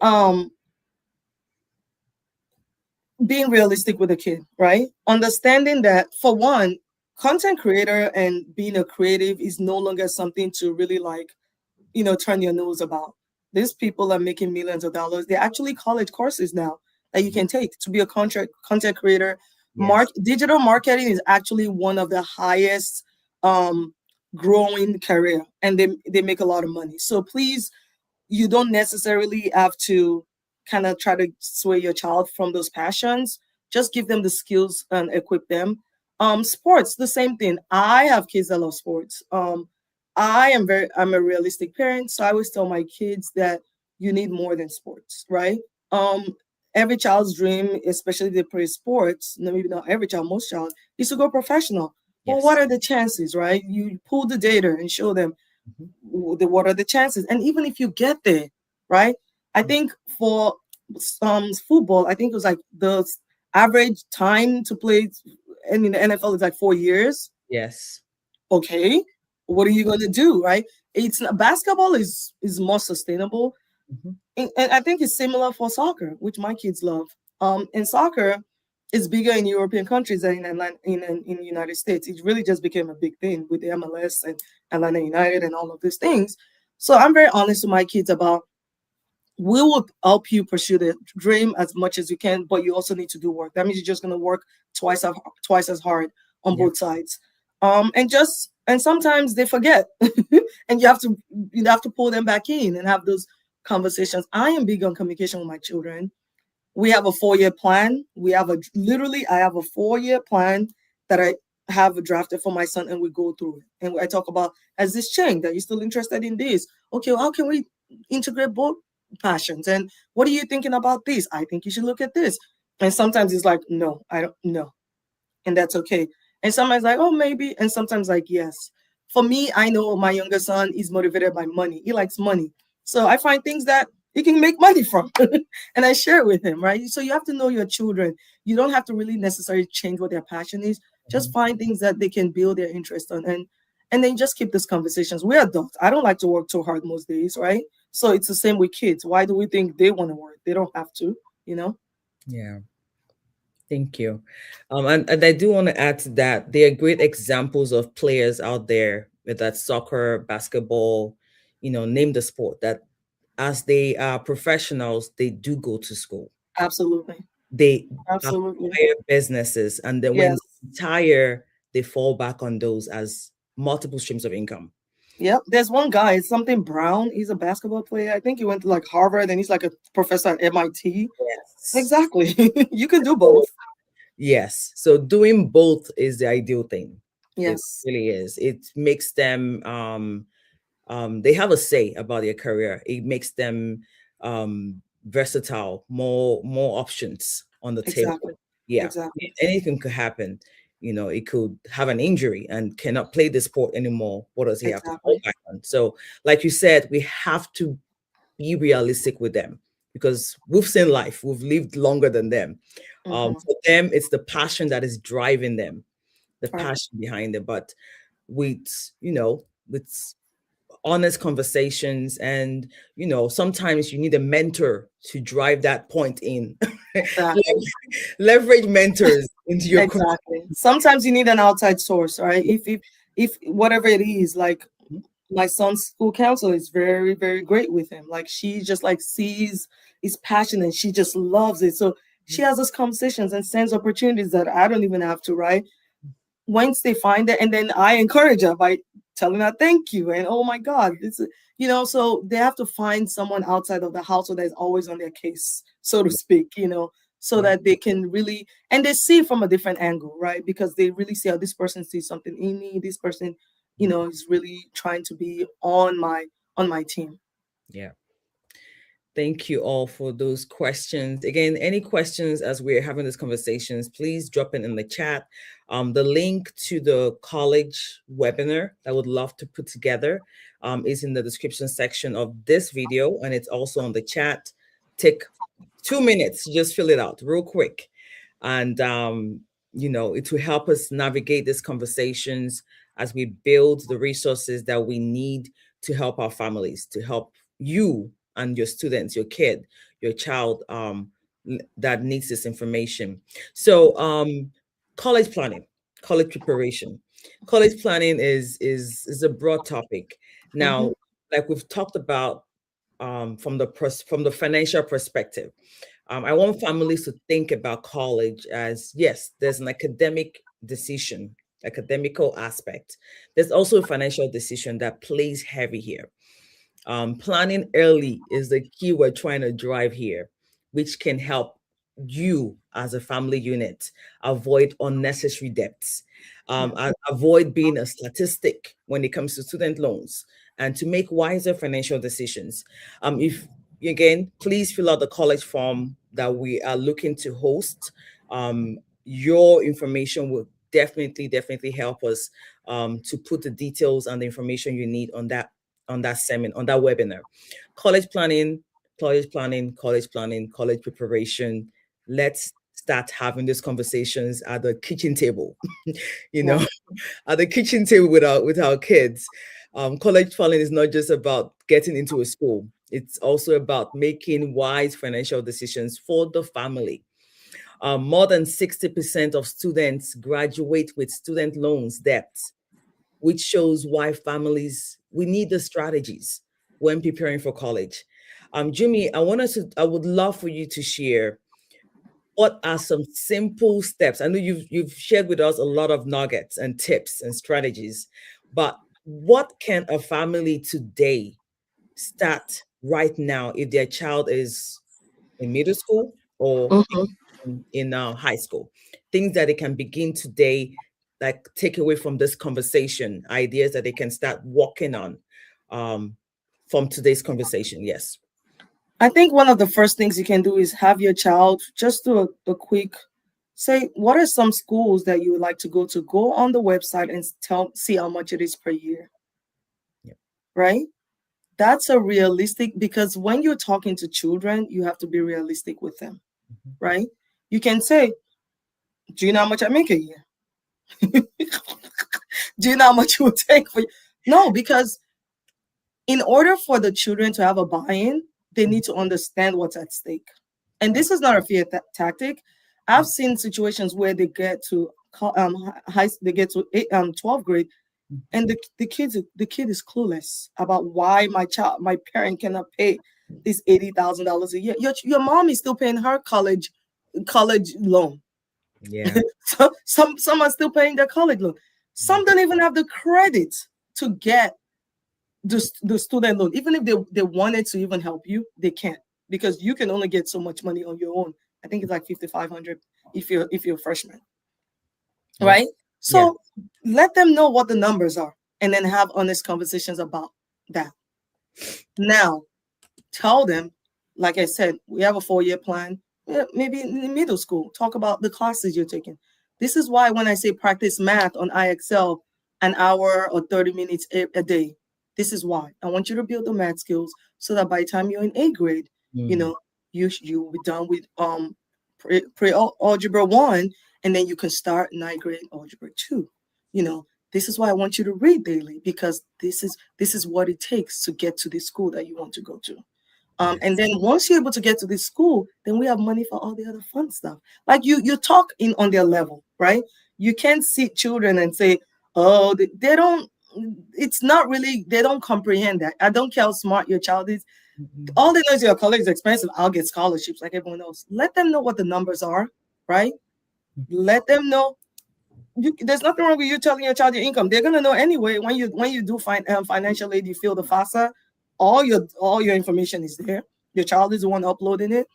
[SPEAKER 2] being realistic with a kid, right? Understanding that for one, content creator and being a creative is no longer something to really like, turn your nose about. These people are making millions of dollars. They're actually college courses now that you can take to be a content creator.
[SPEAKER 1] Yes.
[SPEAKER 2] Digital marketing is actually one of the highest um growing career, and they make a lot of money. So please, you don't necessarily have to kind of try to sway your child from those passions. Just give them the skills and equip them. Sports, the same thing. I have kids that love sports. I'm a realistic parent, so I always tell my kids that you need more than sports, right? um every child's dream, especially they play sports, no, maybe not every child, most child, is to go professional. Well, what
[SPEAKER 1] Yes.
[SPEAKER 2] are the chances, right? You pull the data and show them
[SPEAKER 1] Mhm.
[SPEAKER 2] what are the chances. And even if you get there, right? I think for football, I think it was like the average time to play in the NFL is like 4 years.
[SPEAKER 1] Yes.
[SPEAKER 2] Okay, what are you going to do, right? It's basketball is more sustainable.
[SPEAKER 1] Mhm.
[SPEAKER 2] And I think it's similar for soccer, which my kids love. In soccer, it's bigger in European countries than in the United States. It really just became a big thing with the MLS and Atlanta United and all of these things. So I'm very honest with my kids about, we will help you pursue the dream as much as you can, but you also need to do work. That means you're just going to work twice as hard on
[SPEAKER 1] Yeah.
[SPEAKER 2] both sides. And sometimes they forget, and you have to pull them back in and have those conversations. I am big on communication with my children. We have a 4-year plan. I have a 4-year plan that I have drafted for my son, and we go through it. And I talk about, has this changed? Are you still interested in this? Okay, well, how can we integrate both passions? And what are you thinking about this? I think you should look at this. And sometimes it's like, no, I don't know. And that's okay. And sometimes like, oh, maybe. And sometimes like, yes. For me, I know my younger son is motivated by money. He likes money. So I find things that he can make money from and I share it with him, right? So you have to know your children. You don't have to really necessarily change what their passion is. Just
[SPEAKER 1] Mhm.
[SPEAKER 2] find things that they can build their interest on, and then just keep these conversations. We're adults. I don't like to work too hard most days, right? So it's the same with kids. Why do we think they want to work? They don't have to, you know?
[SPEAKER 1] Yeah. Thank you. And I do want to add to that, there are great examples of players out there, with that soccer, basketball, name the sport, that as they are professionals, they do go to school.
[SPEAKER 2] Absolutely.
[SPEAKER 1] They
[SPEAKER 2] Absolutely.
[SPEAKER 1] acquire businesses, and then when
[SPEAKER 2] Yes.
[SPEAKER 1] they retire, they fall back on those as multiple streams of income.
[SPEAKER 2] Yep. There's one guy, it's something Brown. He's a basketball player. I think he went to like Harvard and he's like a professor at MIT.
[SPEAKER 1] Yes.
[SPEAKER 2] Exactly. You can do both.
[SPEAKER 1] Yes. So doing both is the ideal thing. It
[SPEAKER 2] Yes.
[SPEAKER 1] really is. It makes them they have a say about their career. It makes them versatile, more options on the table.
[SPEAKER 2] Exactly.
[SPEAKER 1] Yeah.
[SPEAKER 2] Exactly.
[SPEAKER 1] Anything could happen. It could have an injury and cannot play the sport anymore. What does he have to fall
[SPEAKER 2] Exactly.
[SPEAKER 1] back on? So, like you said, we have to be realistic with them, because we've seen life, we've lived longer than them.
[SPEAKER 2] Hmm.
[SPEAKER 1] For them, it's the passion that is driving them, the
[SPEAKER 2] Right.
[SPEAKER 1] passion behind it. But with with honest conversations, and sometimes you need a mentor to drive that point in.
[SPEAKER 2] Exactly.
[SPEAKER 1] Leverage mentors into your career.
[SPEAKER 2] Exactly. Sometimes you need an outside source, right? If whatever it is, like my son's school counselor is very, very great with him. Like she just like sees his passion and she just loves it. So she has those conversations and sends opportunities that I don't even have to, right? Once they find it, and then I encourage her by telling her thank you and oh my God, so they have to find someone outside of the household that is always on their case, so to speak, so
[SPEAKER 1] Yeah.
[SPEAKER 2] that they can really, and they see from a different angle, right? Because they really see how this person sees something in me. This person, is really trying to be on my team.
[SPEAKER 1] Yeah. Thank you all for those questions. Again, any questions as we're having these conversations, please drop it in the chat. The link to the college webinar that I would love to put together is in the description section of this video, and it's also on the chat. Take 2 minutes to just fill it out real quick. And, it will help us navigate these conversations as we build the resources that we need to help our families, to help you and your students, your kid, your child, that needs this information. So, college planning, college preparation. College planning is a broad topic.
[SPEAKER 2] Hmm.
[SPEAKER 1] Now, like we've talked about, from the financial perspective, I want families to think about college as, yes, there's an academic decision, academical aspect. There's also a financial decision that plays heavy here. Planning early is the key we're trying to drive here, which can help you as a family unit avoid unnecessary debts, avoid being a statistic when it comes to student loans, and to make wiser financial decisions. If again, please fill out the college form that we are looking to host. Your information will definitely help us to put the details and the information you need on that seminar, on that webinar. College planning, college planning, college planning, college preparation. Let's start having these conversations at the kitchen table. you
[SPEAKER 2] Yeah.
[SPEAKER 1] know, at the kitchen table with our kids. College planning is not just about getting into a school. It's also about making wise financial decisions for the family. More than 60% of students graduate with student loans debt, which shows why families, we need the strategies when preparing for college. Jimmy, I would love for you to share what are some simple steps. I know you've shared with us a lot of nuggets and tips and strategies, but what can a family today start right now if their child is in middle school or
[SPEAKER 2] Mhm.
[SPEAKER 1] in high school? Things that they can begin today, like take away from this conversation, ideas that they can start working on um, from today's conversation. Yes.
[SPEAKER 2] I think one of the first things you can do is have your child just do a quick say, what are some schools that you would like to go to? Go on the website and see how much it is per year,
[SPEAKER 1] Yeah.
[SPEAKER 2] right? That's a realistic, because when you're talking to children, you have to be realistic with them,
[SPEAKER 1] Mhm.
[SPEAKER 2] right? You can say, do you know how much I make a year? Do you know how much it would take for you? No, because in order for the children to have a buy-in, they need to understand what's at stake. And
[SPEAKER 1] Yeah.
[SPEAKER 2] this is not a fear tactic. I've seen situations where they get to they get to 12th grade, and the kid is clueless about why my parent cannot pay this $80,000 a year. Your mom is still paying her college loan.
[SPEAKER 1] Yeah.
[SPEAKER 2] So some are still paying their college loan. Some don't even have the credit to get the student loan. Even if they wanted to even help you, they can't, because you can only get so much money on your own. I think it's like 5,500 if you're a freshman,
[SPEAKER 1] Yeah.
[SPEAKER 2] right?
[SPEAKER 1] Yeah.
[SPEAKER 2] So let them know what the numbers are, and then have honest conversations about that. Now, tell them, like I said, we have a 4-year plan. Yeah, maybe in the middle school, talk about the classes you're taking. This is why when I say practice math on IXL an hour or 30 minutes a day, this is why I want you to build the math skills so that by the time you're in 8th grade, you
[SPEAKER 1] Mm.
[SPEAKER 2] know, you will be done with pre algebra 1, and then you can start 9th grade algebra 2. You know, this is why I want you to read daily, because this is what it takes to get to the school that you want to go to. And
[SPEAKER 1] Yes.
[SPEAKER 2] then once you're able to get to this school, then we have money for all the other fun stuff. Like you talk in on their level, right? You can't see children and say, oh, they don't. It's not really. They don't comprehend that. I don't care how smart your child is.
[SPEAKER 1] Mhm.
[SPEAKER 2] All they know is your college is expensive. I'll get scholarships like everyone else. Let them know what the numbers are, right? Let them know. There's nothing wrong with you telling your child your income. They're gonna know anyway. When you do financial aid, you fill the FAFSA. All your information is there. Your child is the one uploading it.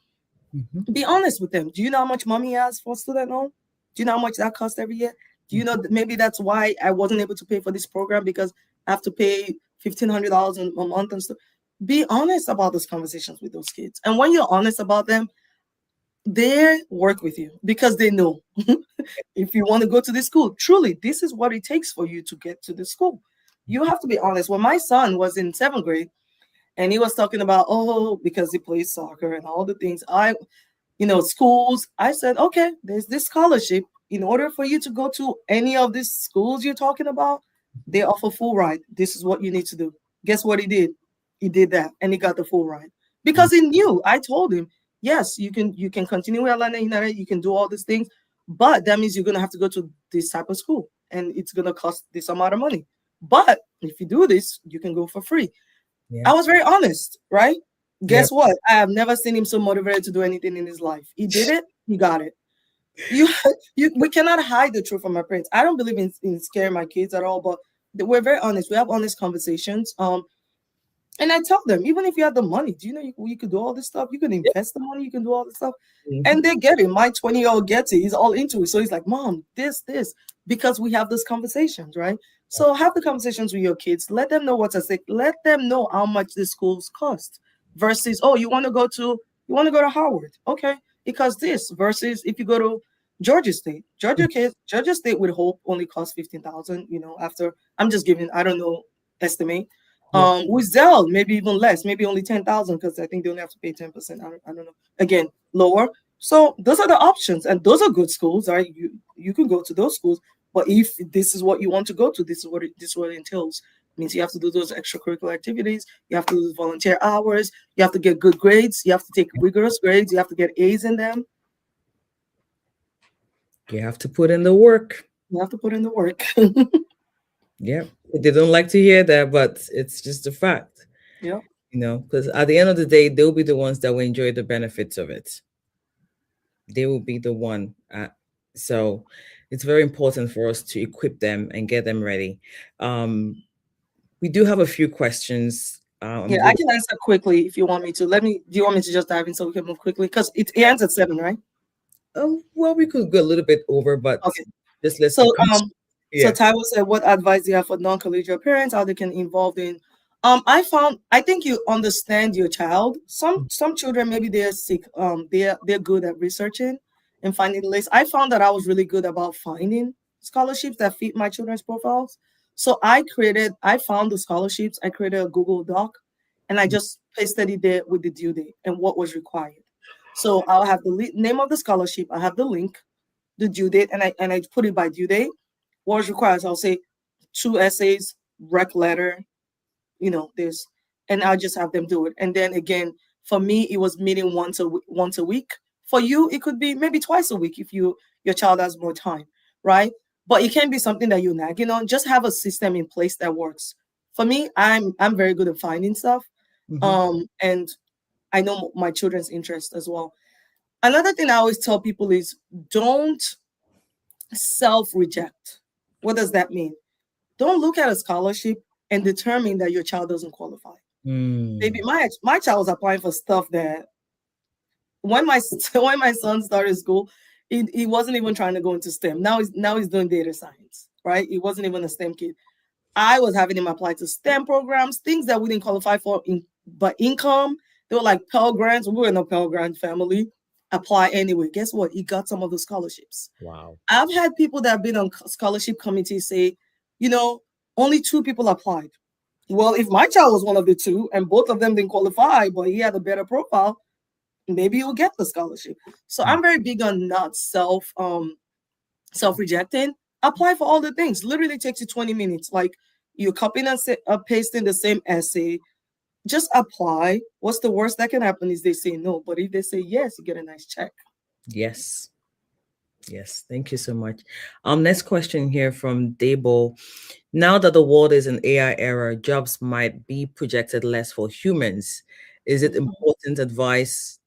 [SPEAKER 1] Mhm.
[SPEAKER 2] Be honest with them. Do you know how much mommy has for student loan? Do you know how much that costs every year? Do you know maybe that's why I wasn't able to pay for this program, because I have to pay $1,500 a month and stuff. Be honest about those conversations with those kids. And when you're honest about them, they work with you because they know if you want to go to this school, truly, this is what it takes for you to get to the school. You have to be honest. When my son was in 7th grade and he was talking about, oh, because he plays soccer and all the things, schools, I said, okay, there's this scholarship. In order for you to go to any of these schools you're talking about, they offer full ride. This is what you need to do. Guess what he did? He did that and he got the full ride because he knew. I told him, yes, you can continue with Atlanta United, you can do all these things, but that means you're gonna have to go to this type of school and it's gonna cost this amount of money. But if you do this, you can go for free.
[SPEAKER 1] Yeah.
[SPEAKER 2] I was very honest, right?
[SPEAKER 1] Yep.
[SPEAKER 2] Guess what? I have never seen him so motivated to do anything in his life. He did it. He got it. You, we cannot hide the truth from our parents. I don't believe in scaring my kids at all, but we're very honest. We have honest conversations. And I tell them, even if you have the money, do you know you could do all this stuff? You can invest the money, you can do all this stuff.
[SPEAKER 1] Mhm.
[SPEAKER 2] And they get it. My 20-year-old gets it. He's all into it. So he's like, Mom, this, because we have those conversations, right? So have the conversations with your kids. Let them know what's at stake. Let them know how much the schools cost versus, oh, you want to go to Howard. Okay. Because this versus if you go to Georgia State. Georgia State with Hope only costs 15,000, after I'm just giving, I don't know, estimate.
[SPEAKER 1] Yeah.
[SPEAKER 2] With Zell, maybe even less, maybe only 10,000 because I think they only have to pay 10%. I don't know. Again, lower. So those are the options, and those are good schools, right? You can go to those schools, but if this is what you want to go to, this is what it entails. It means you have to do those extracurricular activities, you have to do volunteer hours, you have to get good grades, you have to take rigorous grades, you have to get A's in them,
[SPEAKER 1] You have to put in the work.
[SPEAKER 2] you have to put in the work.
[SPEAKER 1] Yeah. They don't like to hear that, but it's just a fact,
[SPEAKER 2] Yeah.
[SPEAKER 1] because at the end of the day, they'll be the ones that will enjoy the benefits of it. They will be the one. So it's very important for us to equip them and get them ready. Um, we do have a few questions.
[SPEAKER 2] Yeah,
[SPEAKER 1] I'm
[SPEAKER 2] I
[SPEAKER 1] going.
[SPEAKER 2] can answer quickly if you want me to. Do you want me to just dive in so we can move quickly? Because it ends at 7, right?
[SPEAKER 1] Well, we could go a little bit over, but
[SPEAKER 2] Okay.
[SPEAKER 1] just let's
[SPEAKER 2] So
[SPEAKER 1] keep going.
[SPEAKER 2] so
[SPEAKER 1] Yeah.
[SPEAKER 2] Taiwo said, what advice do you have for non-collegiate parents, how they can involve in I think you understand your child. Some children, maybe they're sick, they're good at researching and finding the list. I found that I was really good about finding scholarships that fit my children's profiles. So I found the scholarships, I created a Google Doc, and I just pasted it there with the due date and what was required. So I'll have the name of the scholarship, I have the link, the due date, and I put it by due date. What is required? So I'll say 2 essays, rec letter, this, and I'll just have them do it. And then again, for me, it was meeting once a week. For you, it could be maybe twice a week if your child has more time, right? But it can't be something that you're nagging on. Just have a system in place that works. For me, I'm very good at finding stuff,
[SPEAKER 1] Mhm.
[SPEAKER 2] and I know my children's interest as well. Another thing I always tell people is don't self-reject. What does that mean? Don't look at a scholarship and determine that your child doesn't qualify. Maybe
[SPEAKER 1] Mm.
[SPEAKER 2] my child was applying for stuff that when my when my son started school, he wasn't even trying to go into STEM. Now he's doing data science, right? He wasn't even a STEM kid. I was having him apply to STEM programs, things that we didn't qualify for but income. They were like Pell Grants. We were in a Pell Grant family. Apply anyway. Guess what? He got some of the scholarships.
[SPEAKER 1] Wow.
[SPEAKER 2] I've had people that have been on scholarship committees say, you know, only 2 people applied. Well, if my child was one of the two and both of them didn't qualify, but he had a better profile, maybe he'll get the scholarship. So I'm very big on not self rejecting. Apply for all the things. Literally takes you 20 minutes. Like you're copying and pasting the same essay. Just apply. What's the worst that can happen is they say no, but if they say yes, you get a nice check.
[SPEAKER 1] Yes. Yes. Thank you so much. Next question here from Dable. Now that the world is an AI era, jobs might be projected less for humans. Is it
[SPEAKER 2] Mhm.
[SPEAKER 1] important advice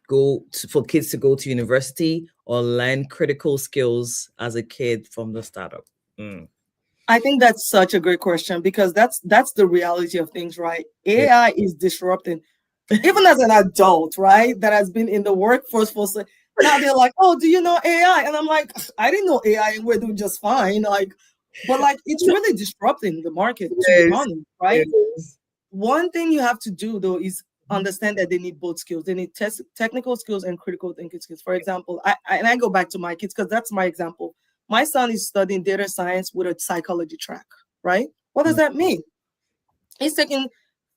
[SPEAKER 1] for kids to go to university or learn critical skills as a kid from the startup? Mm.
[SPEAKER 2] I think that's such a great question because that's the reality of things, right?
[SPEAKER 1] Yeah.
[SPEAKER 2] AI is disrupting. Even as an adult, right, that has been in the workforce for now they're like, oh, do you know AI? And I'm like, I didn't know AI and we're doing just fine. Like, but like it's really disrupting the market, to be
[SPEAKER 1] Yes.
[SPEAKER 2] honest, right?
[SPEAKER 1] Yes.
[SPEAKER 2] One thing you have to do though is understand that they need both skills. They need technical skills and critical thinking skills. For example, I go back to my kids because that's my example. My son is studying data science with a psychology track, right? What does that mean? He's taking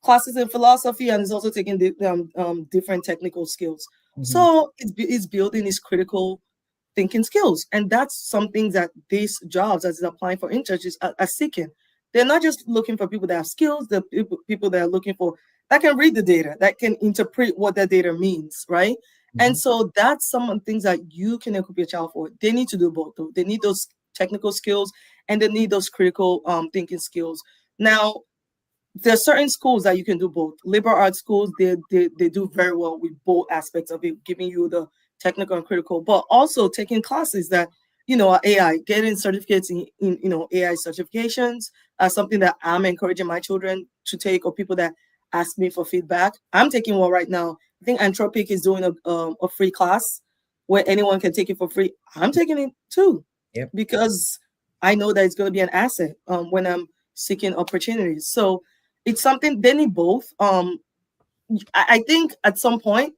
[SPEAKER 2] classes in philosophy and he's also taking different technical skills.
[SPEAKER 1] Mhm.
[SPEAKER 2] So it's building his critical thinking skills. And that's something that these jobs, as is applying for internships, are seeking. They're not just looking for people that have skills, the people that are looking for that can read the data, that can interpret what that data means, right? And
[SPEAKER 1] Mhm.
[SPEAKER 2] so that's some of the things that you can equip your child for. They need to do both, though. They need those technical skills and they need those critical thinking skills. Now, there are certain schools that you can do both. Liberal arts schools, they do very well with both aspects of it, giving you the technical and critical, but also taking classes that, are AI, getting certificates in AI certifications, something that I'm encouraging my children to take, or people that ask me for feedback. I'm taking one right now. I think Anthropic is doing a free class where anyone can take it for free. I'm taking it too,
[SPEAKER 1] Yep.
[SPEAKER 2] because I know that it's going to be an asset when I'm seeking opportunities. So it's something they need both. I think at some point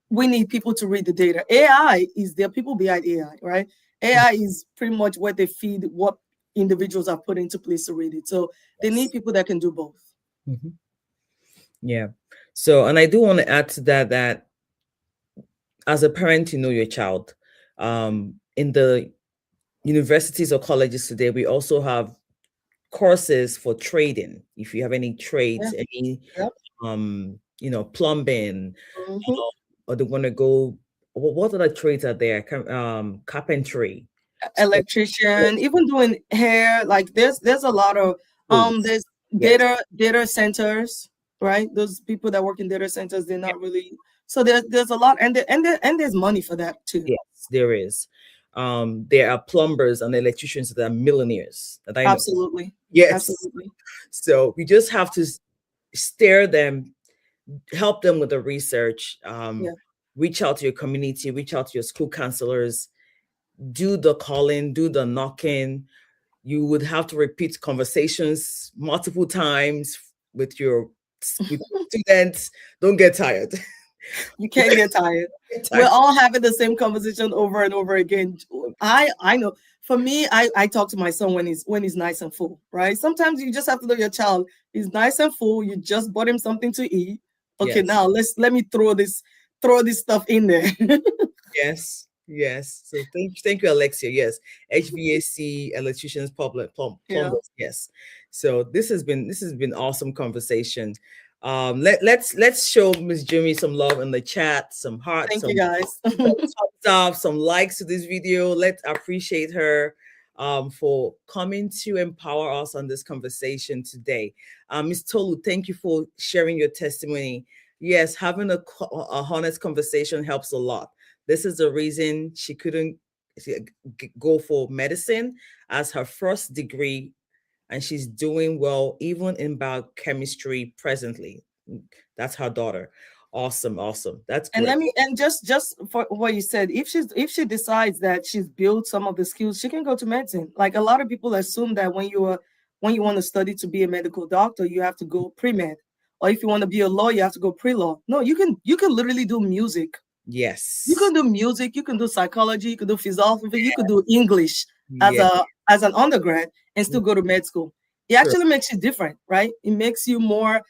[SPEAKER 2] we need people to read the data. AI is there, people behind AI, right? AI is pretty much what they feed, what individuals are put into place to read it. So they need
[SPEAKER 1] Yes.
[SPEAKER 2] people that can do both.
[SPEAKER 1] Mhm. Yeah. So, and I do want to add to that that as a parent, you know your child. In the universities or colleges today, we also have courses for trading. If you have any
[SPEAKER 2] Yeah.
[SPEAKER 1] trades, any
[SPEAKER 2] Yep.
[SPEAKER 1] plumbing,
[SPEAKER 2] Hmm.
[SPEAKER 1] or they want to go. What other trades are there? Carpentry. So,
[SPEAKER 2] Electrician, even doing hair. Like there's a lot of
[SPEAKER 1] schools.
[SPEAKER 2] there's
[SPEAKER 1] Yes.
[SPEAKER 2] data centers, right? Those people that work in data centers, they're not really, so there's a lot, and there's money for that too.
[SPEAKER 1] Yes, there is. There are plumbers and electricians that are millionaires that I know.
[SPEAKER 2] Absolutely.
[SPEAKER 1] Yes.
[SPEAKER 2] Absolutely.
[SPEAKER 1] So we just have to steer them, help them with the research,
[SPEAKER 2] Yeah.
[SPEAKER 1] reach out to your community, reach out to your school counselors, do the calling, do the knocking. You would have to repeat conversations multiple times with your with students. Don't get tired.
[SPEAKER 2] You can't get tired.
[SPEAKER 1] Get
[SPEAKER 2] We're
[SPEAKER 1] tired.
[SPEAKER 2] all having the same conversation over and over again. I know. For me, I talk to my son when he's nice and full, right? Sometimes you just have to know your child is nice and full. You just bought him something to eat. Okay,
[SPEAKER 1] Yes.
[SPEAKER 2] now let me throw this stuff in there.
[SPEAKER 1] Yes, yes. So thank you, Alexia. Yes, HVAC, electricians,
[SPEAKER 2] Yeah.
[SPEAKER 1] plumbers. Yes. So this has been awesome conversation. Let's show Miss Jimmy some love in the chat, some hearts,
[SPEAKER 2] Thank you
[SPEAKER 1] some
[SPEAKER 2] guys.
[SPEAKER 1] thumbs up, some likes to this video. Let's appreciate her for coming to empower us on this conversation today. Ms. Tolu, thank you for sharing your testimony. Yes, having a honest conversation helps a lot. This is the reason she couldn't go for medicine as her first degree, and she's doing well even in biochemistry presently. That's her daughter. Awesome, awesome. That's
[SPEAKER 2] And
[SPEAKER 1] great.
[SPEAKER 2] just for what you said, if she decides that she's built some of the skills, she can go to medicine. Like a lot of people assume that when you want to study to be a medical doctor, you have to go pre-med. Or if you want to be a lawyer, you have to go pre-law. No, you can literally do music. You
[SPEAKER 1] Yes.
[SPEAKER 2] can do music, you can do psychology, you can do philosophy, you could do English as
[SPEAKER 1] Yeah.
[SPEAKER 2] an undergrad and still go to med school. It
[SPEAKER 1] True.
[SPEAKER 2] actually makes you different, right? It makes you more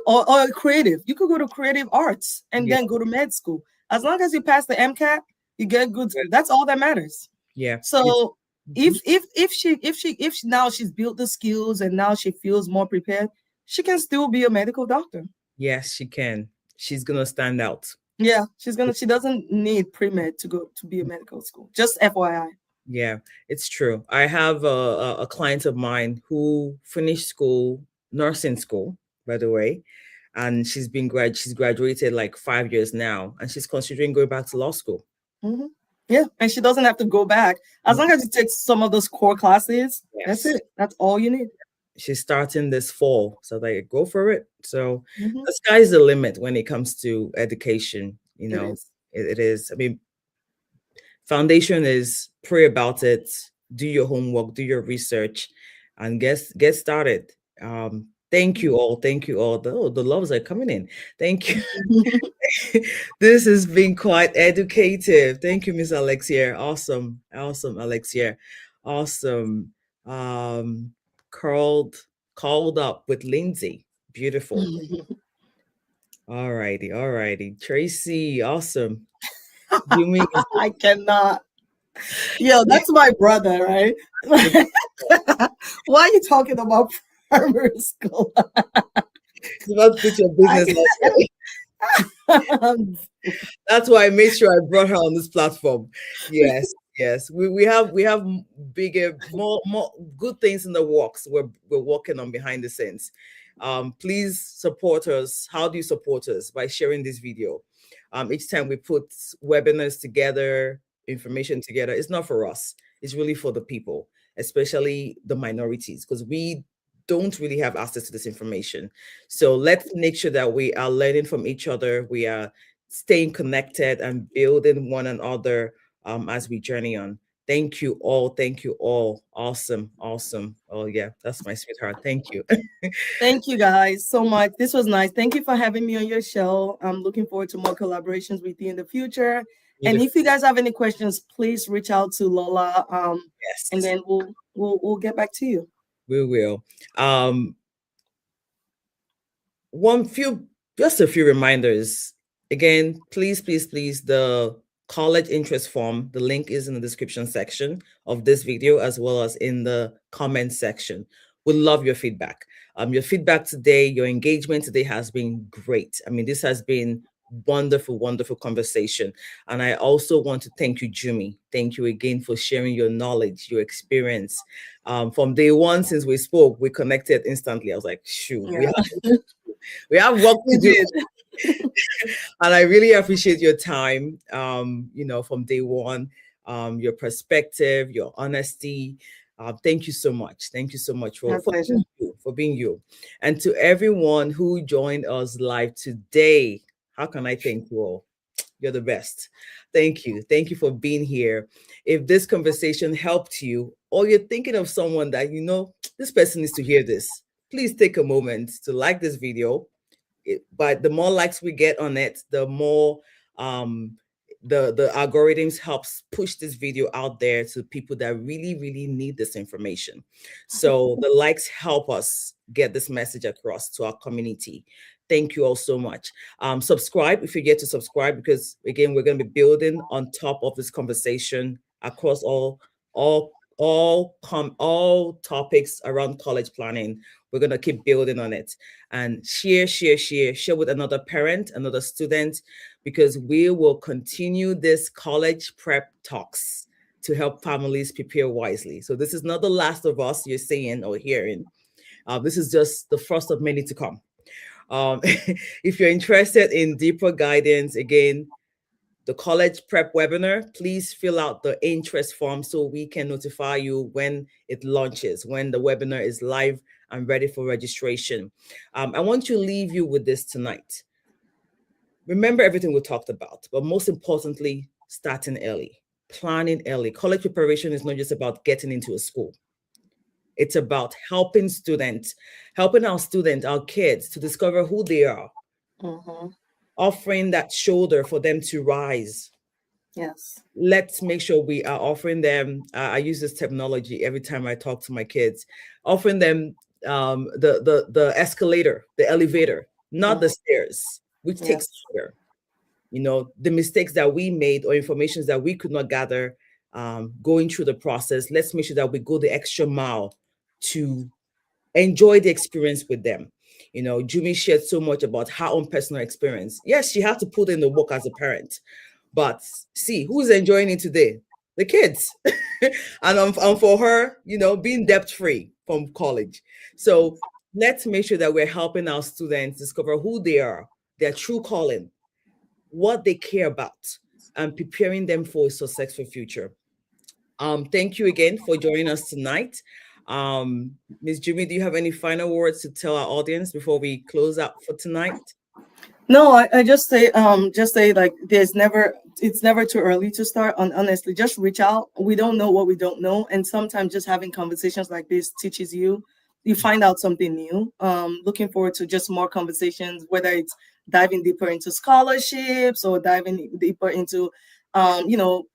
[SPEAKER 2] or creative. You could go to creative arts and
[SPEAKER 1] Yeah.
[SPEAKER 2] then go to med school. As long as you pass the MCAT, you get good. That's all that matters.
[SPEAKER 1] Yeah.
[SPEAKER 2] So
[SPEAKER 1] Mhm.
[SPEAKER 2] if now she's built the skills and now she feels more prepared, she can still be a medical doctor.
[SPEAKER 1] Yes, she can. She's gonna stand out.
[SPEAKER 2] Yeah, she doesn't need pre-med to go to be a medical school. Just FYI.
[SPEAKER 1] Yeah, it's true. I have a client of mine who finished school, nursing school, by the way, and she's graduated like 5 years now, and she's considering going back to law school.
[SPEAKER 2] Hmm. Yeah, and she doesn't have to go back. As long as you take some of those core classes, that's
[SPEAKER 1] Yes,
[SPEAKER 2] it. That's all you need.
[SPEAKER 1] she's starting this fall, so like go for it. So
[SPEAKER 2] Hmm.
[SPEAKER 1] the sky's the limit when it comes to education.
[SPEAKER 2] It is.
[SPEAKER 1] It is. I mean, foundation is pray about it, do your homework, do your research, and get started. Thank you all. Thank you all. The loves are coming in. Thank you. This has been quite educative. Thank you, Miss Alexia. Awesome. Awesome, Alexia. Awesome. Um, called called up with Lindsay. Beautiful. All righty. All righty. Tracy. Awesome. Jimmy is
[SPEAKER 2] I cannot. Yo, that's my brother, right? Why are you talking about primary school?
[SPEAKER 1] it's about to put your business
[SPEAKER 2] I,
[SPEAKER 1] out there. That's why I made sure I brought her on this platform. Yes. Yes, we have bigger, more good things in the works. We're working on behind the scenes. Please support us. How do you support us? By sharing this video. Each time we put webinars together, information together, it's not for us. It's really for the people, especially the minorities, because we don't really have access to this information. So let's make sure that we are learning from each other. We are staying connected and building one another as we journey on. Thank you all. Thank you all. Awesome. Awesome. Oh, yeah. That's my sweetheart. Thank you.
[SPEAKER 2] Thank you guys so much. This was nice. Thank you for having me on your show. I'm looking forward to more collaborations with you in the future. And
[SPEAKER 1] Beautiful.
[SPEAKER 2] if you guys have any questions, please reach out to Lola. And
[SPEAKER 1] Yes,
[SPEAKER 2] then we'll get back to you.
[SPEAKER 1] we will. Um, one few just a few reminders again, please, the college interest form, the link is in the description section of this video as well as in the comment section. We love your feedback. Your feedback today, your engagement today has been great. I mean, this has been wonderful conversation. And I also want to thank you, Jummy. Thank you again for sharing your knowledge, your experience. From day one since we spoke, we connected instantly. I was like, shoot,
[SPEAKER 2] Yeah,
[SPEAKER 1] we have work
[SPEAKER 2] we
[SPEAKER 1] to do.
[SPEAKER 2] did.
[SPEAKER 1] And I really appreciate your time, from day one, your perspective, your honesty. Thank you so much. Thank you so much
[SPEAKER 2] My
[SPEAKER 1] for
[SPEAKER 2] pleasure.
[SPEAKER 1] being you, for being you. And to everyone who joined us live today, how can I thank you all? You're the best. Thank you. Thank you for being here. If this conversation helped you, or you're thinking of someone that this person needs to hear this, please take a moment to like this video. But the more likes we get on it, the more um the algorithms helps push this video out there to people that really need this information. So the likes help us get this message across to our community. Thank you all so much. Subscribe if you get to subscribe, because again, we're going to be building on top of this conversation across all topics around college planning. We're going to keep building on it, and share with another parent, another student, because we will continue this college prep talks to help families prepare wisely. So this is not the last of us you're seeing or hearing. This is just the first of many to come. If you're interested in deeper guidance, again, the college prep webinar, please fill out the interest form so we can notify you when it launches, when the webinar is live and ready for registration. I want to leave you with this tonight. Remember everything we talked about, but most importantly, starting early, planning early. College preparation is not just about getting into a school. It's about helping our students, our kids to discover who they are,
[SPEAKER 2] Mm-hmm.
[SPEAKER 1] offering that shoulder for them to rise.
[SPEAKER 2] Yes.
[SPEAKER 1] Let's make sure we are offering them. I use this terminology every time I talk to my kids, offering them the escalator, the elevator, not the
[SPEAKER 2] Mm-hmm.
[SPEAKER 1] stairs, which takes
[SPEAKER 2] Yes.
[SPEAKER 1] longer. The mistakes that we made or informations that we could not gather going through the process. Let's make sure that we go the extra mile to enjoy the experience with them. Jumi shared so much about her own personal experience. Yes, she had to put in the work as a parent, but see who's enjoying it today? The kids. And for her, being debt free from college. So let's make sure that we're helping our students discover who they are, their true calling, what they care about, and preparing them for a successful future. Thank you again for joining us tonight. Ms. Jimmy, do you have any final words to tell our audience before we close out for tonight?
[SPEAKER 2] No, I just say like it's never too early to start. Honestly, just reach out. We don't know what we don't know, and sometimes just having conversations like this teaches you. You find out something new. Looking forward to just more conversations, whether it's diving deeper into scholarships or diving deeper into, you know,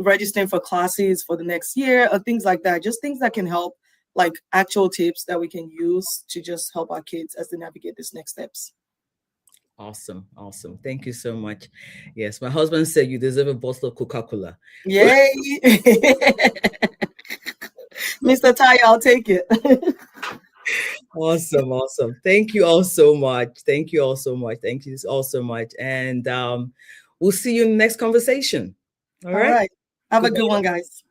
[SPEAKER 2] registering for classes for the next year or things like that. Just things that can help, like actual tips that we can use to just help our kids as they navigate these next steps.
[SPEAKER 1] Awesome, awesome. Thank you so much. Yes, my husband said you deserve a bottle of Coca-Cola.
[SPEAKER 2] Yay! Mr. Ty, I'll take it.
[SPEAKER 1] Awesome, awesome. Thank you all so much. Thank you all so much. Thank you all so much. And we'll see you in the next conversation. All
[SPEAKER 2] All
[SPEAKER 1] right.
[SPEAKER 2] right. Have a good
[SPEAKER 1] Goodbye.
[SPEAKER 2] one, guys.